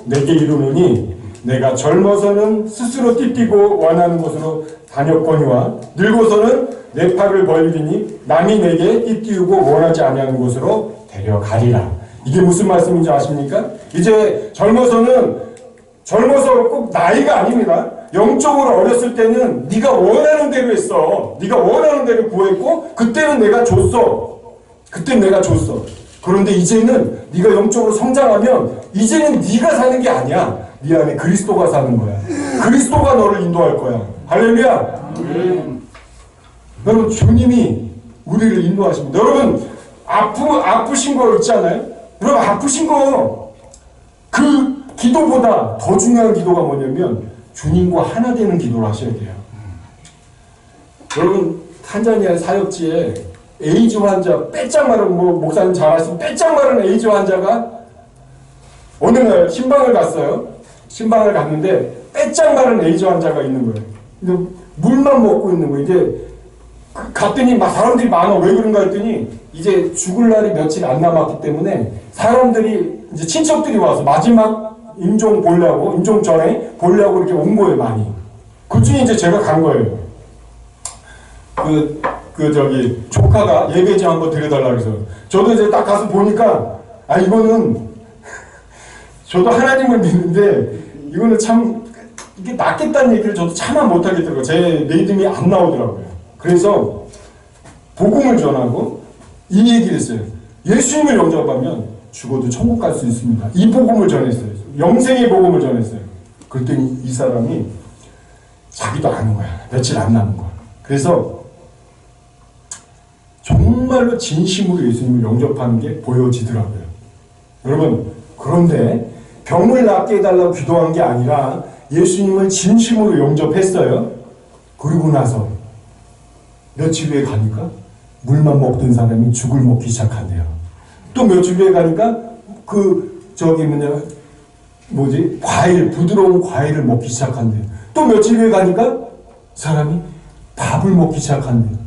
내게 이르노니 내가 젊어서는 스스로 띠띠고 원하는 곳으로 다녔거니와 늙어서는 내 팔을 벌리니 남이 내게 띠띠우고 원하지 아니하는 곳으로 데려가리라. 이게 무슨 말씀인지 아십니까? 이제 젊어서 꼭 나이가 아닙니다. 영적으로 어렸을 때는 네가 원하는 대로 했어. 네가 원하는 대로 구했고 그때는 내가 줬어. 그때는 내가 줬어. 그런데 이제는 네가 영적으로 성장하면 이제는 네가 사는 게 아니야. 네 안에 그리스도가 사는 거야. 그리스도가 너를 인도할 거야. 할렐루야. 여러분 주님이 우리를 인도하십니다. 여러분 아프신 거 있잖아요. 여러분 아프신 거 그 기도보다 더 중요한 기도가 뭐냐면 주님과 하나 되는 기도를 하셔야 돼요. 여러분 탄자니아 사역지에 에이즈 환자 빼짝 마른 목사님 잘 아시는 빼짝 마른 에이즈 환자가 어느 날 신방을 갔어요. 신방을 갔는데 빼짝 마른 에이즈 환자가 있는 거예요. 근데 물만 먹고 있는 거예요. 이제 갔더니 막 사람들이 많아. 왜 그런가 했더니 이제 죽을 날이 며칠 안 남았기 때문에 사람들이 이제 친척들이 와서 마지막 임종 보려고 임종 전에 보려고 이렇게 온 거예요. 많이. 그 중에 이제 제가 간 거예요. 저기 조카가 예배 좀 한번 드려달라고 해서 저도 이제 딱 가서 보니까 이거는 저도 하나님을 믿는데 이거는 참 이게 낫겠다는 얘기를 저도 차마 못하겠더라고요. 제 믿음이 안 나오더라고요. 그래서 복음을 전하고 이 얘기를 했어요. 예수님을 영접하면 죽어도 천국 갈 수 있습니다. 이 복음을 전했어요. 영생의 복음을 전했어요. 그랬더니 이 사람이 자기도 아는 거야. 며칠 안 남은 거야. 그래서 정말로 진심으로 예수님을 영접하는 게 보여지더라고요. 여러분 그런데 병을 낫게 해달라고 기도한 게 아니라 예수님을 진심으로 영접했어요. 그러고 나서 며칠 후에 가니까 물만 먹던 사람이 죽을 먹기 시작한대요. 또 며칠 후에 가니까 과일, 부드러운 과일을 먹기 시작한대요. 또 며칠 후에 가니까 사람이 밥을 먹기 시작한대요.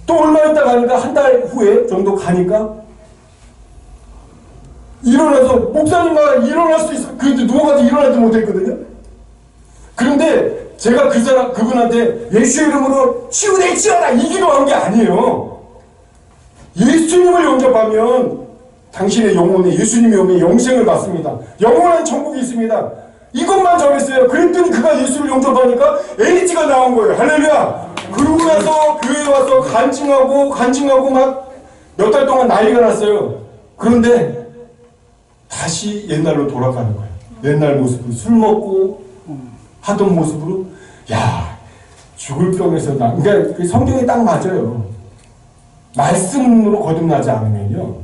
또 얼마 있다 가니까 한 달 후에 정도 가니까 일어나서 목사님과 일어날 수 있어. 그런데 누워가지고 일어나지 못했거든요. 그런데 제가 그분한테 예수 이름으로 치유되지어라 이 기도한 게 아니에요. 예수님을 영접하면 당신의 영혼에 예수님이 오면 영생을 받습니다. 영원한 천국이 있습니다. 이것만 전했어요. 그랬더니 그가 예수를 영접하니까 에이즈가 나온 거예요. 할렐루야. 그러고 나서 교회에 와서 간증하고 막 몇 달 동안 난리가 났어요. 그런데 다시 옛날로 돌아가는 거예요. 옛날 모습으로 술 먹고 하던 모습으로 죽을 병에서 그러니까 성경에 딱 맞아요. 말씀으로 거듭나지 않으면요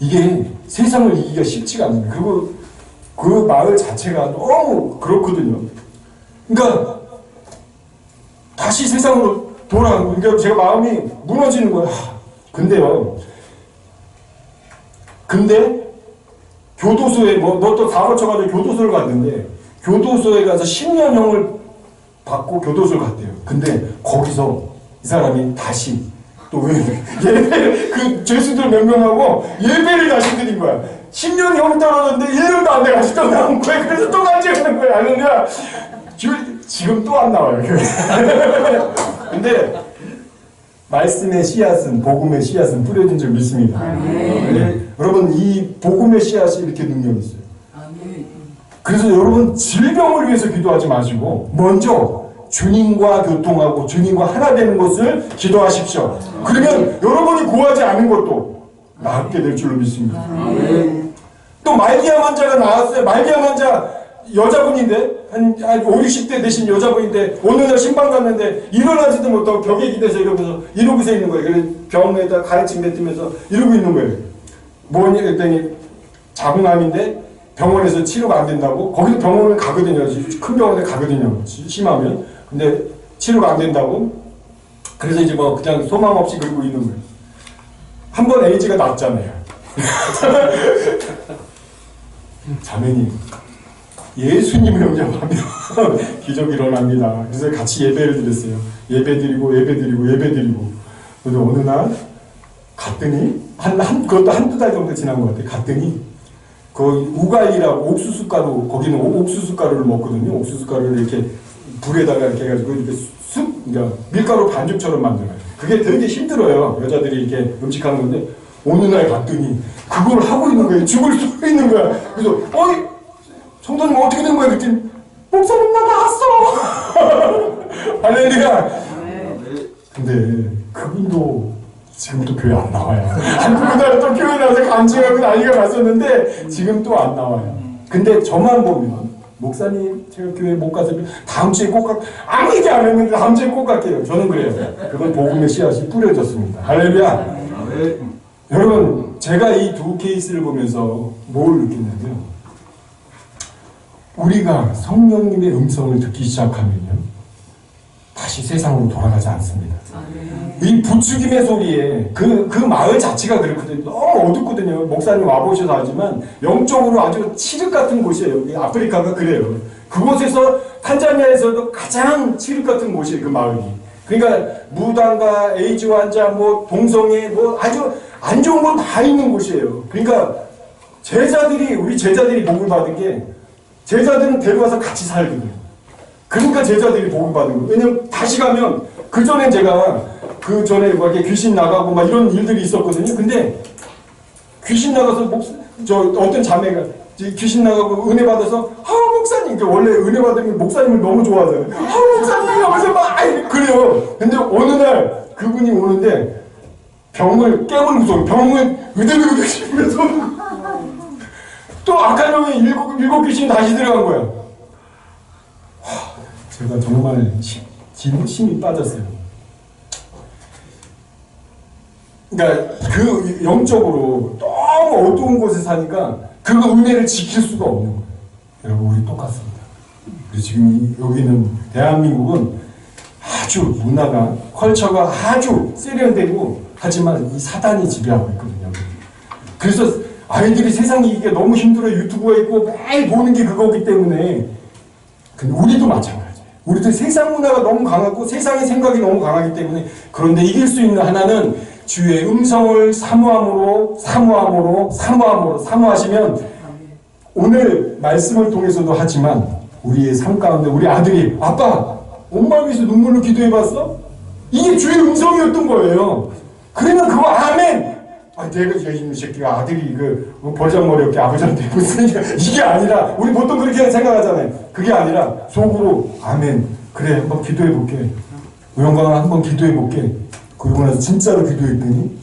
이게 세상을 이기기가 쉽지가 않아요. 그리고 그 마을 자체가 너무 그렇거든요. 그러니까 다시 세상으로 돌아가는 거예요. 그러니까 제가 마음이 무너지는 거예요. 근데 교도소에 또 사고 쳐가지고 교도소를 갔는데 교도소에 가서 10년형을 받고 교도소를 갔대요. 근데 거기서 이 사람이 다시 또 예배 죄수들 몇 명하고 예배를 다시 드린 거야. 10년형 떨어졌는데 1년도 안 돼가지고 또 나온 거야. 그래서 또 같이 가는 거야. 그러니까 지금 또 안 나와요. 근데 말씀의 씨앗은 복음의 씨앗은 뿌려진 줄 믿습니다. 여러분 이 복음의 씨앗이 이렇게 능력이 있어요. 그래서 여러분 질병을 위해서 기도하지 마시고 먼저 주님과 교통하고 주님과 하나 되는 것을 기도하십시오. 그러면 여러분이 구하지 않은 것도 낫게 될 줄로 믿습니다. 또 말기암 환자가 나왔어요. 말기암 환자 여자분인데 한 5, 60대 되신 여자분인데 어느 날 신방 갔는데 일어나지도 못하고 벽에 기대서 이러고서 있는 거예요. 그래서 병원에다 가래침 뱉으면서 이러고 있는 거예요. 뭐냐 그랬더니 자궁암인데 병원에서 치료가 안 된다고. 거기서 병원을 가거든요. 큰 병원에 가거든요. 심하면. 근데 치료가 안 된다고. 그래서 이제 그냥 소망 없이 그러고 있는 거예요. 한 번 에이즈가 났잖아요. 자매님 예수님을 영접하면 기적이 일어납니다. 그래서 같이 예배를 드렸어요. 예배드리고 그래서 어느 날 갔더니 그것도 한두 달 정도 지난 것 같아요. 갔더니 그 우갈이라고 옥수수가루, 거기는 옥수수가루를 먹거든요. 옥수수가루를 이렇게 불에다가 이렇게 해가지고 이렇게 그러니까 밀가루 반죽처럼 만들어요. 그게 되게 힘들어요. 여자들이 이렇게 음식하는 건데 어느 날 갔더니 그걸 하고 있는 거예요. 죽을 쏘고 있는 거야. 그래서 성도님 어떻게 된 거야? 그랬더니 목사님 나 나왔어. 할렐루야. 근데 그분도 지금도 교회 안 나와요. 그날 또 교회 나와서 간증하고 난리가 났었는데 지금 또 안 나와요. 근데 저만 보면 목사님 제가 교회 못 가서 다음 주에 꼭 갈게요. 아무 얘기 안 했는데 다음 주에 꼭 갈게요. 저는 그래요. 그건 복음의 씨앗이 뿌려졌습니다. 할렐루야. 여러분 제가 이 두 케이스를 보면서 뭘 느꼈냐면 우리가 성령님의 음성을 듣기 시작하면요 다시 세상으로 돌아가지 않습니다. 이 부추김의 소리에 그 마을 자체가 그렇거든요. 너무 어둡거든요. 목사님 와보셔서 알지만 영적으로 아주 칠흑 같은 곳이에요. 여기 아프리카가 그래요. 그곳에서 탄자니아에서도 가장 칠흑 같은 곳이에요. 그 마을이. 그러니까 무당과 에이즈 환자, 뭐 동성애, 뭐 아주 안 좋은 건 다 있는 곳이에요. 그러니까 우리 제자들이 복을 받은 게 제자들은 데려와서 같이 살거든요. 그러니까 제자들이 복을 받은 거예요. 왜냐면 다시 가면 그 전에 제가 그 전에 막 이렇게 귀신 나가고 막 이런 일들이 있었거든요. 근데 귀신 나가서 어떤 자매가 귀신 나가고 은혜 받아서 목사님 원래 은혜 받으면 목사님을 너무 좋아하잖아요. 목사님 하면서 막 그래요. 근데 어느 날 그분이 오는데 깨물 병을 으들으들 씹으면서 또 아까 전에 일곱 귀신이 다시 들어간 거야. 제가 정말 힘이 빠졌어요. 그러니까 그 영적으로 너무 어두운 곳에 사니까 그 은혜를 지킬 수가 없는 거예요. 여러분 우리 똑같습니다. 지금 여기는 대한민국은 아주 문화가 컬처가 아주 세련되고 하지만 이 사단이 지배하고 있거든요. 그래서 아이들이 세상 이기기가 너무 힘들어요. 유튜브가 있고 매일 보는 게 그거기 때문에. 근데 우리도 마찬가지예요. 우리도 세상 문화가 너무 강하고 세상의 생각이 너무 강하기 때문에. 그런데 이길 수 있는 하나는 주의 음성을 사모하시면 오늘 말씀을 통해서도 하지만 우리의 삶 가운데 우리 아들이 아빠 엄마 위해서 눈물로 기도해봤어? 이게 주의 음성이었던 거예요. 그러면 그거 아멘. 내가 이 새끼가 아들이 버장머리 없게 아버지한테 무슨 이게 아니라 우리 보통 그렇게 생각하잖아요. 그게 아니라 속으로 아멘. 그래 한번 기도해볼게. 우영광아 한번 기도해볼게. 그러고 나서 진짜로 기도했더니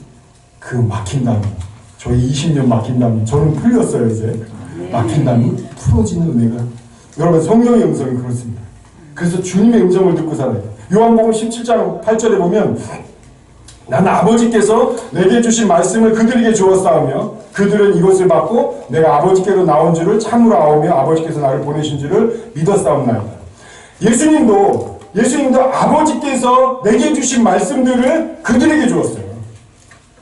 그 막힌 담이 저희 20년 막힌 담이 저는 풀렸어요. 이제 막힌 담이 풀어지는 은혜가 여러분 성령의 음성이 그렇습니다. 그래서 주님의 음성을 듣고 살아요. 요한복음 17장 8절에 보면 나는 아버지께서 내게 주신 말씀을 그들에게 주었사오며 그들은 이것을 받고 내가 아버지께로 나온 줄을 참으로 아오며 아버지께서 나를 보내신 줄을 믿었사옵나이다. 예수님도 아버지께서 내게 주신 말씀들을 그들에게 주었어요.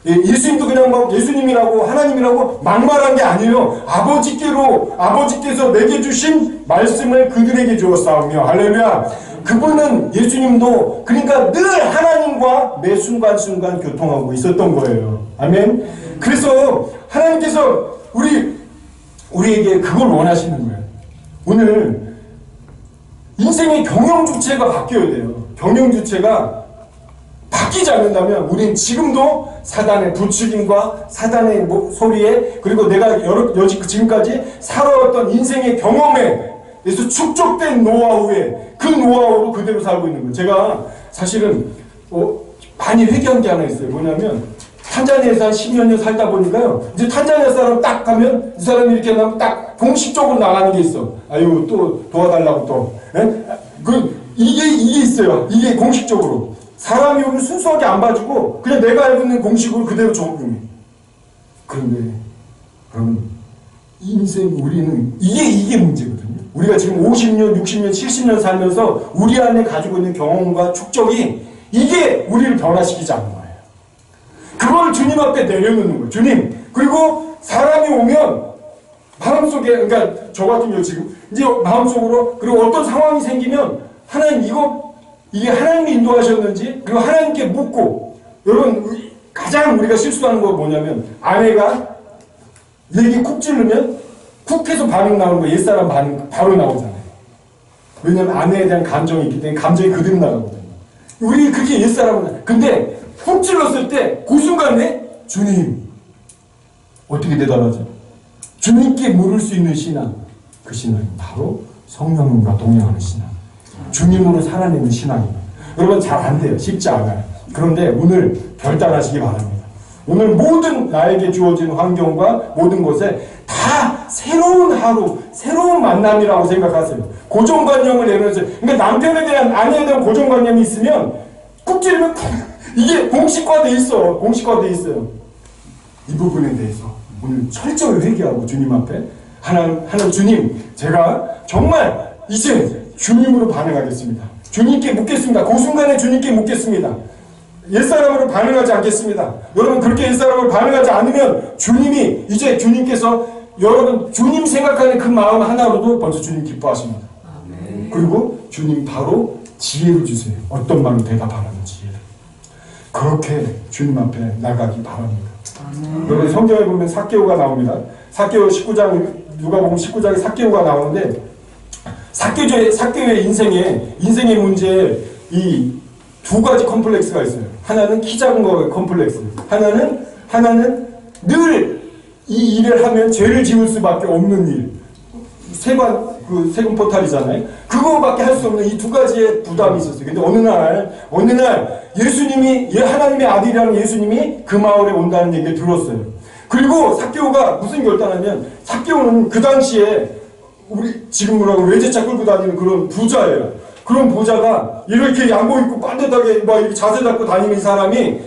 예수님도 그냥 예수님이라고 하나님이라고 막말한 게 아니에요. 아버지께서 내게 주신 말씀을 그들에게 주었사오며 할렐루야. 그분은 예수님도 그러니까 늘 하나님과 매 순간순간 교통하고 있었던 거예요. 아멘. 그래서 하나님께서 우리에게 그걸 원하시는 거예요. 오늘 인생의 경영 주체가 바뀌어야 돼요. 경영 주체가 바뀌지 않는다면 우리는 지금도 사단의 부추김과 사단의 소리에 그리고 내가 지금까지 살아왔던 인생의 경험에 그래서 축적된 노하우에 그 노하우로 그대로 살고 있는 거예요. 제가 사실은 많이 회개한 게 하나 있어요. 뭐냐면 탄자니아에서 한 10여 년 살다 보니까요. 이제 탄자니아 사람 딱 가면 이 사람이 이렇게 나면 딱 공식적으로 나가는 게 있어. 아유 또 도와달라고 또. 이게 있어요. 이게 공식적으로. 사람이 오면 순수하게 안 봐주고 그냥 내가 알고 있는 공식으로 그대로 적용해. 그런데 여러분 인생 우리는 이게 문제거든요. 우리가 지금 50년, 60년, 70년 살면서 우리 안에 가지고 있는 경험과 축적이 이게 우리를 변화시키지 않는 거예요. 그걸 주님 앞에 내려놓는 거예요. 주님. 그리고 사람이 오면 마음속에 그러니까 저 같은 경우 지금 이제 마음속으로 그리고 어떤 상황이 생기면 하나님 이게 하나님이 인도하셨는지 그리고 하나님께 묻고 여러분 가장 우리가 실수하는 거 뭐냐면 아내가 얘기 쿡 찌르면 쿡해서 반응 나오는 거 옛사람 반응 바로 나오잖아요. 왜냐면 아내에 대한 감정이 있기 때문에 감정이 그대로 나가거든요. 우리 그게 옛사람은 근데 쿡 찔렀을 때 그 순간에 주님 어떻게 대답하죠? 주님께 물을 수 있는 신앙 그 신앙이 바로 성령님과 동행하는 신앙, 주님으로 살아내는 신앙입니다. 여러분 잘 안 돼요. 쉽지 않아요. 그런데 오늘 결단하시기 바랍니다. 오늘 모든 나에게 주어진 환경과 모든 것에 다 새로운 하루, 새로운 만남이라고 생각하세요. 고정관념을 내려놓으세요. 그러니까 남편에 대한, 아내에 대한 고정관념이 있으면 꾹 찌르면 이게 공식화돼 있어. 공식화돼 있어요. 이 부분에 대해서 오늘 철저히 회개하고 주님 앞에 하나님 주님, 제가 정말 이제 주님으로 반응하겠습니다. 주님께 묻겠습니다. 그 순간에 주님께 묻겠습니다. 옛사람으로 반응하지 않겠습니다. 여러분 그렇게 옛사람으로 반응하지 않으면 주님이 이제 주님께서 여러분 주님 생각하는 그 마음 하나로도 먼저 주님 기뻐하십니다. 그리고 주님 바로 지혜를 주세요. 어떤 말로 대답하라는 지혜를. 그렇게 주님 앞에 나가기 바랍니다. 여러분 성경에 보면 삭개오가 나옵니다. 삭개오 19장, 누가복음 19장에 삭개오가 나오는데 삭개오의 인생의 문제에 이 두 가지 컴플렉스가 있어요. 하나는 키 작은 거의 컴플렉스. 하나는 늘 이 일을 하면 죄를 지을 수밖에 없는 일. 세금 포탈이잖아요. 그거밖에 할 수 없는 이 두 가지의 부담이 있었어요. 근데 어느 날 예수님이, 하나님의 아들이라는 예수님이 그 마을에 온다는 얘기를 들었어요. 그리고 삭개오가 무슨 결단하면, 삭개오는 그 당시에 우리 지금으로 외제차 끌고 다니는 그런 부자예요. 그런 부자가 이렇게 양복 입고 반듯하게 막 이렇게 자세 잡고 다니는 사람이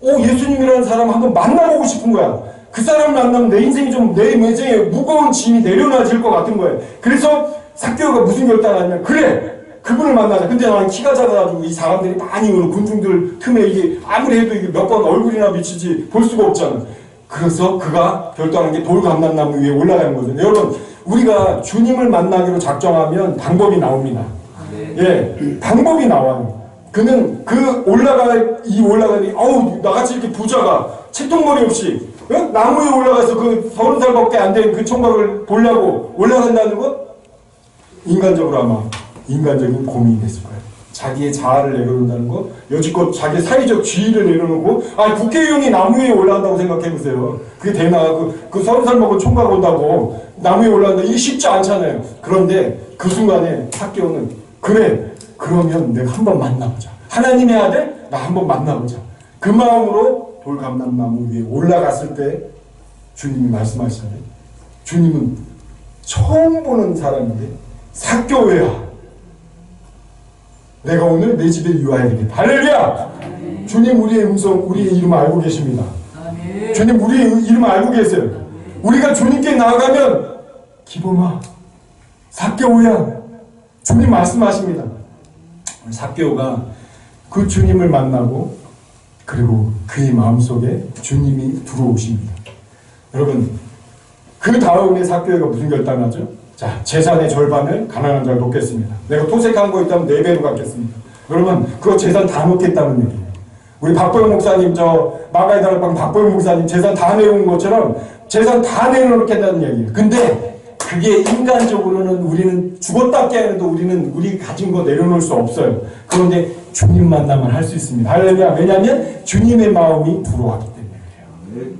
예수님이라는 사람 한번 만나보고 싶은 거야. 그 사람을 만나면 내 인생에 무거운 짐이 내려놔질 것 같은 거예요. 그래서 삭개오가 무슨 결단을 하냐면, 그래! 그분을 만나자. 근데 나는 키가 작아가지고 이 사람들이 많이 오는 군중들 틈에 이게 아무리 해도 이게 몇 번 얼굴이나 비치지 볼 수가 없잖아. 그래서 그가 결단한 게 돌감람나무 위에 올라가는 거죠. 여러분, 우리가 주님을 만나기로 작정하면 방법이 나옵니다. 예, 방법이 나와요. 그는 올라가니, 나같이 이렇게 부자가 채통머리 없이, 나무에 올라가서 그 30살밖에 안 된 그 총각을 보려고 올라간다는 것? 인간적으로 아마 인간적인 고민이 됐을 거예요. 자기의 자아를 내려놓는다는 것, 여지껏 자기의 사회적 지위를 내려놓고, 국회의원이 나무 위에 올라간다고 생각해보세요. 그게 되나? 그 30살 먹은 총각 온다고 나무 위에 올라간다. 이게 쉽지 않잖아요. 그런데 그 순간에 삭개오는, 그래, 그러면 내가 한번 만나보자. 하나님의 아들, 나 한번 만나보자. 그 마음으로 돌감람나무 위에 올라갔을 때 주님이 말씀하시잖아요. 주님은 처음 보는 사람인데, 삭개오야, 내가 오늘 내 집에 유하야 되겠다. 할렐루야! 주님 우리의 음성, 우리의 이름 알고 계십니다. 주님 우리의 이름 알고 계세요. 우리가 주님께 나아가면, 기범아, 삭개오야, 주님 말씀하십니다. 삭개오가 그 주님을 만나고, 그리고 그의 마음속에 주님이 들어오십니다. 여러분, 그 다음에 삭개오가 무슨 결단을 하죠? 자, 재산의 절반을 가난한 자를 놓겠습니다. 내가 토색한 거 있다면 4배로 갚겠습니다. 여러분, 그거 재산 다 놓겠다는 얘기예요. 우리 박보영 목사님, 마가의 다락방 박보영 목사님 재산 다 내놓은 것처럼 재산 다 내놓겠다는 얘기예요. 근데 그게 인간적으로는 우리는 죽었다 깨어나도 우리 가진 거 내려놓을 수 없어요. 그런데 주님 만나면 할 수 있습니다. 할렐루야. 왜냐하면 주님의 마음이 들어왔기 때문에 그래요.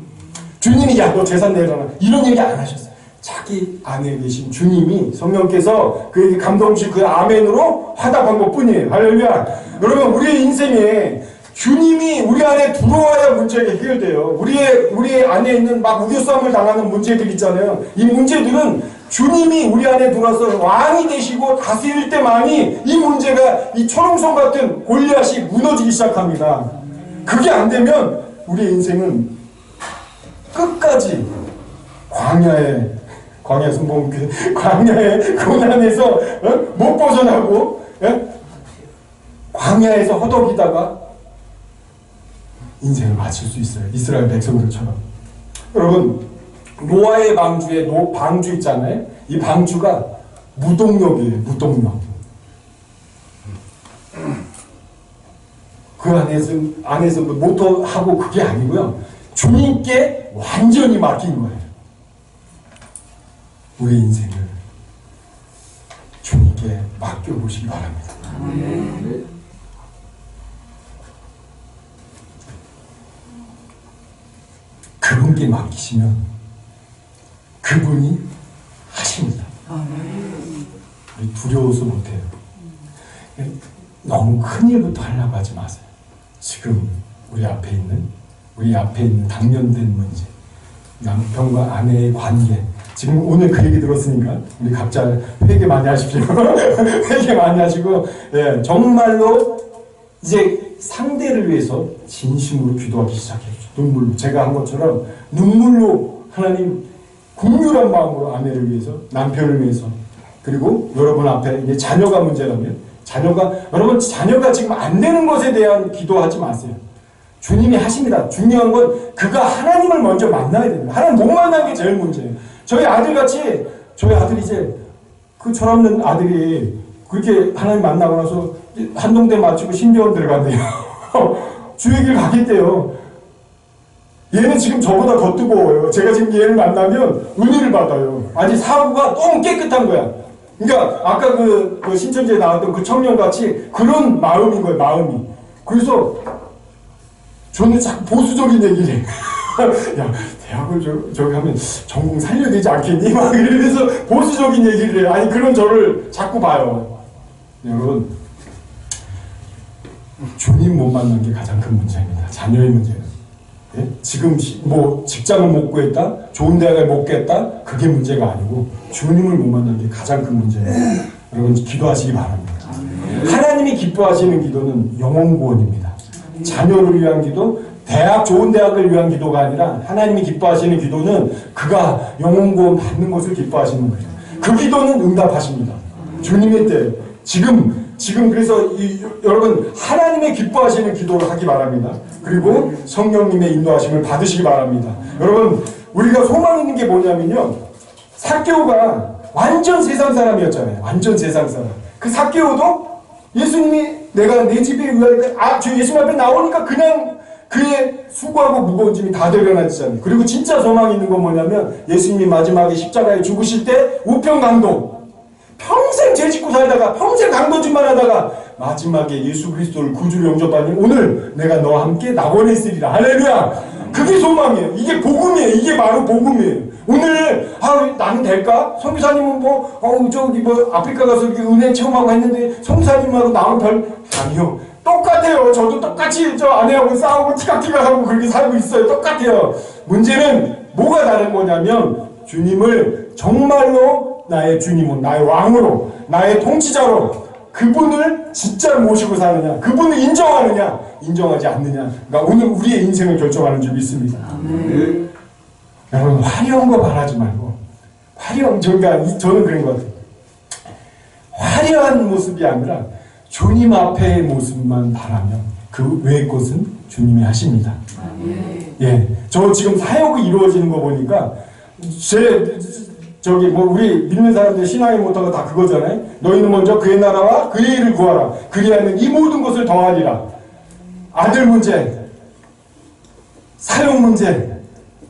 주님이 야, 너 재산 내려놔, 이런 얘기 안 하셨어요. 자기 안에 계신 주님이, 성령께서 그에게 감동 주신 그 아멘으로 화답한 것 뿐이에요. 할렐루야. 여러분, 우리의 인생에 주님이 우리 안에 들어와야 문제가 해결돼요. 우리 안에 있는 막 우겨싸움을 당하는 문제들 있잖아요. 이 문제들은 주님이 우리 안에 들어와서 왕이 되시고 다스릴 때만이 이 문제가, 이 초롱성 같은 골리앗이 무너지기 시작합니다. 그게 안 되면 우리의 인생은 끝까지 광야의 고난에서 못 벗어나고, 광야에서 허덕이다가 인생을 마칠 수 있어요. 이스라엘 백성들처럼. 여러분, 노아의 방주에 방주 있잖아요. 이 방주가 무동력이에요. 무동력. 그 안에서 모터하고 그게 아니고요. 주님께 완전히 맡긴 거예요. 우리 인생을 주님께 맡겨보시기 바랍니다. 그분께 맡기시면 그분이 하십니다. 우리 두려워서 못해요. 너무 큰 일부터 하려고 하지 마세요. 지금 우리 앞에 있는 당면된 문제, 남편과 아내의 관계, 지금 오늘 그 얘기 들었으니까 우리 각자 회개 많이 하십시오. 회개 많이 하시고, 예, 정말로 이제 상대를 위해서 진심으로 기도하기 시작해요. 눈물로, 제가 한 것처럼 눈물로 하나님 국률한 마음으로 아내를 위해서, 남편을 위해서, 그리고 여러분 앞에 이제 자녀가 문제라면 여러분 자녀가 지금 안 되는 것에 대한 기도하지 마세요. 주님이 하십니다. 중요한 건 그가 하나님을 먼저 만나야 됩니다. 하나님 못 만나는 게 제일 문제예요. 저희 아들이 이제 그 철없는 아들이 그렇게 하나님 만나고 나서 한동대 마치고 신대원 들어간대요. 주의 길 가겠대요. 얘는 지금 저보다 더 뜨거워요. 제가 지금 얘를 만나면 은혜를 받아요. 아직 사고가 너무 깨끗한 거야. 그러니까 아까 그 신천지에 나왔던 그 청년같이 그런 마음인 거예요. 마음이. 그래서 저는 자꾸 보수적인 얘기를 해요. 야, 대학을 저기 하면 전공 살려야 되지 않겠니? 막 이래서 보수적인 얘기를 해요. 아니, 그런 저를 자꾸 봐요. 여러분, 주님 못 만난 게 가장 큰 문제입니다. 자녀의 문제는. 예? 지금 뭐 직장을 못 구했다, 좋은 대학을 못 갔다, 그게 문제가 아니고 주님을 못 만난 게 가장 큰 문제예요. 여러분, 기도하시기 바랍니다. 하나님이 기뻐하시는 기도는 영혼 구원입니다. 자녀를 위한 기도, 좋은 대학을 위한 기도가 아니라 하나님이 기뻐하시는 기도는 그가 영혼 구원 받는 것을 기뻐하시는 거예요. 그 기도는 응답하십니다. 주님의 때 지금 그래서 여러분 하나님의 기뻐하시는 기도를 하기 바랍니다. 그리고 성령님의 인도하심을 받으시기 바랍니다. 여러분, 우리가 소망 있는 게 뭐냐면요, 삭개오가 완전 세상 사람이었잖아요. 완전 세상 사람. 그 삭개오도 예수님이 내가 내 집에 의할 때 예수님 앞에 나오니까 그냥 그의 수고하고 무거운 짐이 다 내려놨잖아요. 그리고 진짜 소망 있는 건 뭐냐면 예수님이 마지막에 십자가에 죽으실 때 우편강도 평생 죄 짓고 살다가 평생 강도짓만 하다가 마지막에 예수 그리스도를 구주로 영접하니 오늘 내가 너와 함께 낙원에 있으리라. 할렐루야. 그게 소망이에요. 이게 복음이에요. 이게 바로 복음이에요. 오늘 나는 될까? 선교사님은 아프리카 가서 이렇게 은혜 체험하고 했는데 선교사님하고 나하고 아니요. 똑같아요. 저도 똑같이 저 아내하고 싸우고 티각티각하고 그렇게 살고 있어요. 똑같아요. 문제는 뭐가 다른 거냐면 주님을 정말로 나의 주님은 나의 왕으로, 나의 통치자로 그분을 진짜 모시고 사느냐, 그분을 인정하느냐, 인정하지 않느냐. 그러니까 오늘 우리의 인생을 결정하는 줄 믿습니다. 여러분, 화려한 거 바라지 말고, 저는 그런 것 같아요. 화려한 모습이 아니라 주님 앞의 모습만 바라면 그 외의 것은 주님이 하십니다. 예, 저 지금 사역이 이루어지는 거 보니까 우리 믿는 사람들 신앙의 모토가 다 그거잖아요. 너희는 먼저 그의 나라와 그의 일을 구하라. 그리하면 이 모든 것을 더하리라. 아들 문제, 사역 문제,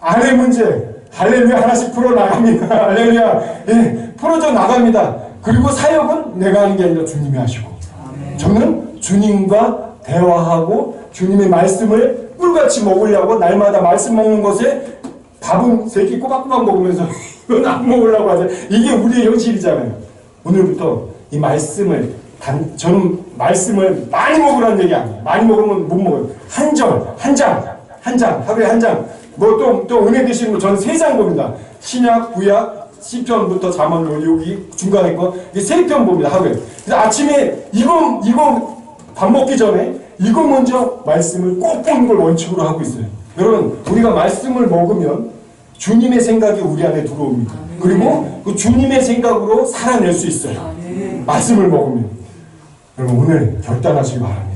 아내 문제, 할렐루야, 하나씩 풀어나갑니다. 할렐루야, 예, 풀어져 나갑니다. 그리고 사역은 내가 하는 게 아니라 주님이 하시고, 저는 주님과 대화하고 주님의 말씀을 꿀같이 먹으려고 날마다 말씀 먹는 것에 밥은 세 끼 꼬박꼬박 먹으면서 이건 안 먹으려고 하죠. 이게 우리의 현실이잖아요. 오늘부터 이 말씀을 저는 말씀을 많이 먹으라는 얘기 아니에요. 많이 먹으면 못 먹어요. 한 장, 하루에 한 장. 또 은혜 되시는 거 저는 3장 봅니다. 신약, 구약, 시편부터 잠언 여기 중간에 거, 이게 3편 봅니다. 하루에. 그래서 아침에 이거 밥 먹기 전에 이거 먼저 말씀을 꼭 보는 걸 원칙으로 하고 있어요. 여러분, 우리가 말씀을 먹으면 주님의 생각이 우리 안에 들어옵니다. 그리고 그 주님의 생각으로 살아낼 수 있어요. 말씀을 먹으면. 여러분, 오늘 결단하시기 바랍니다.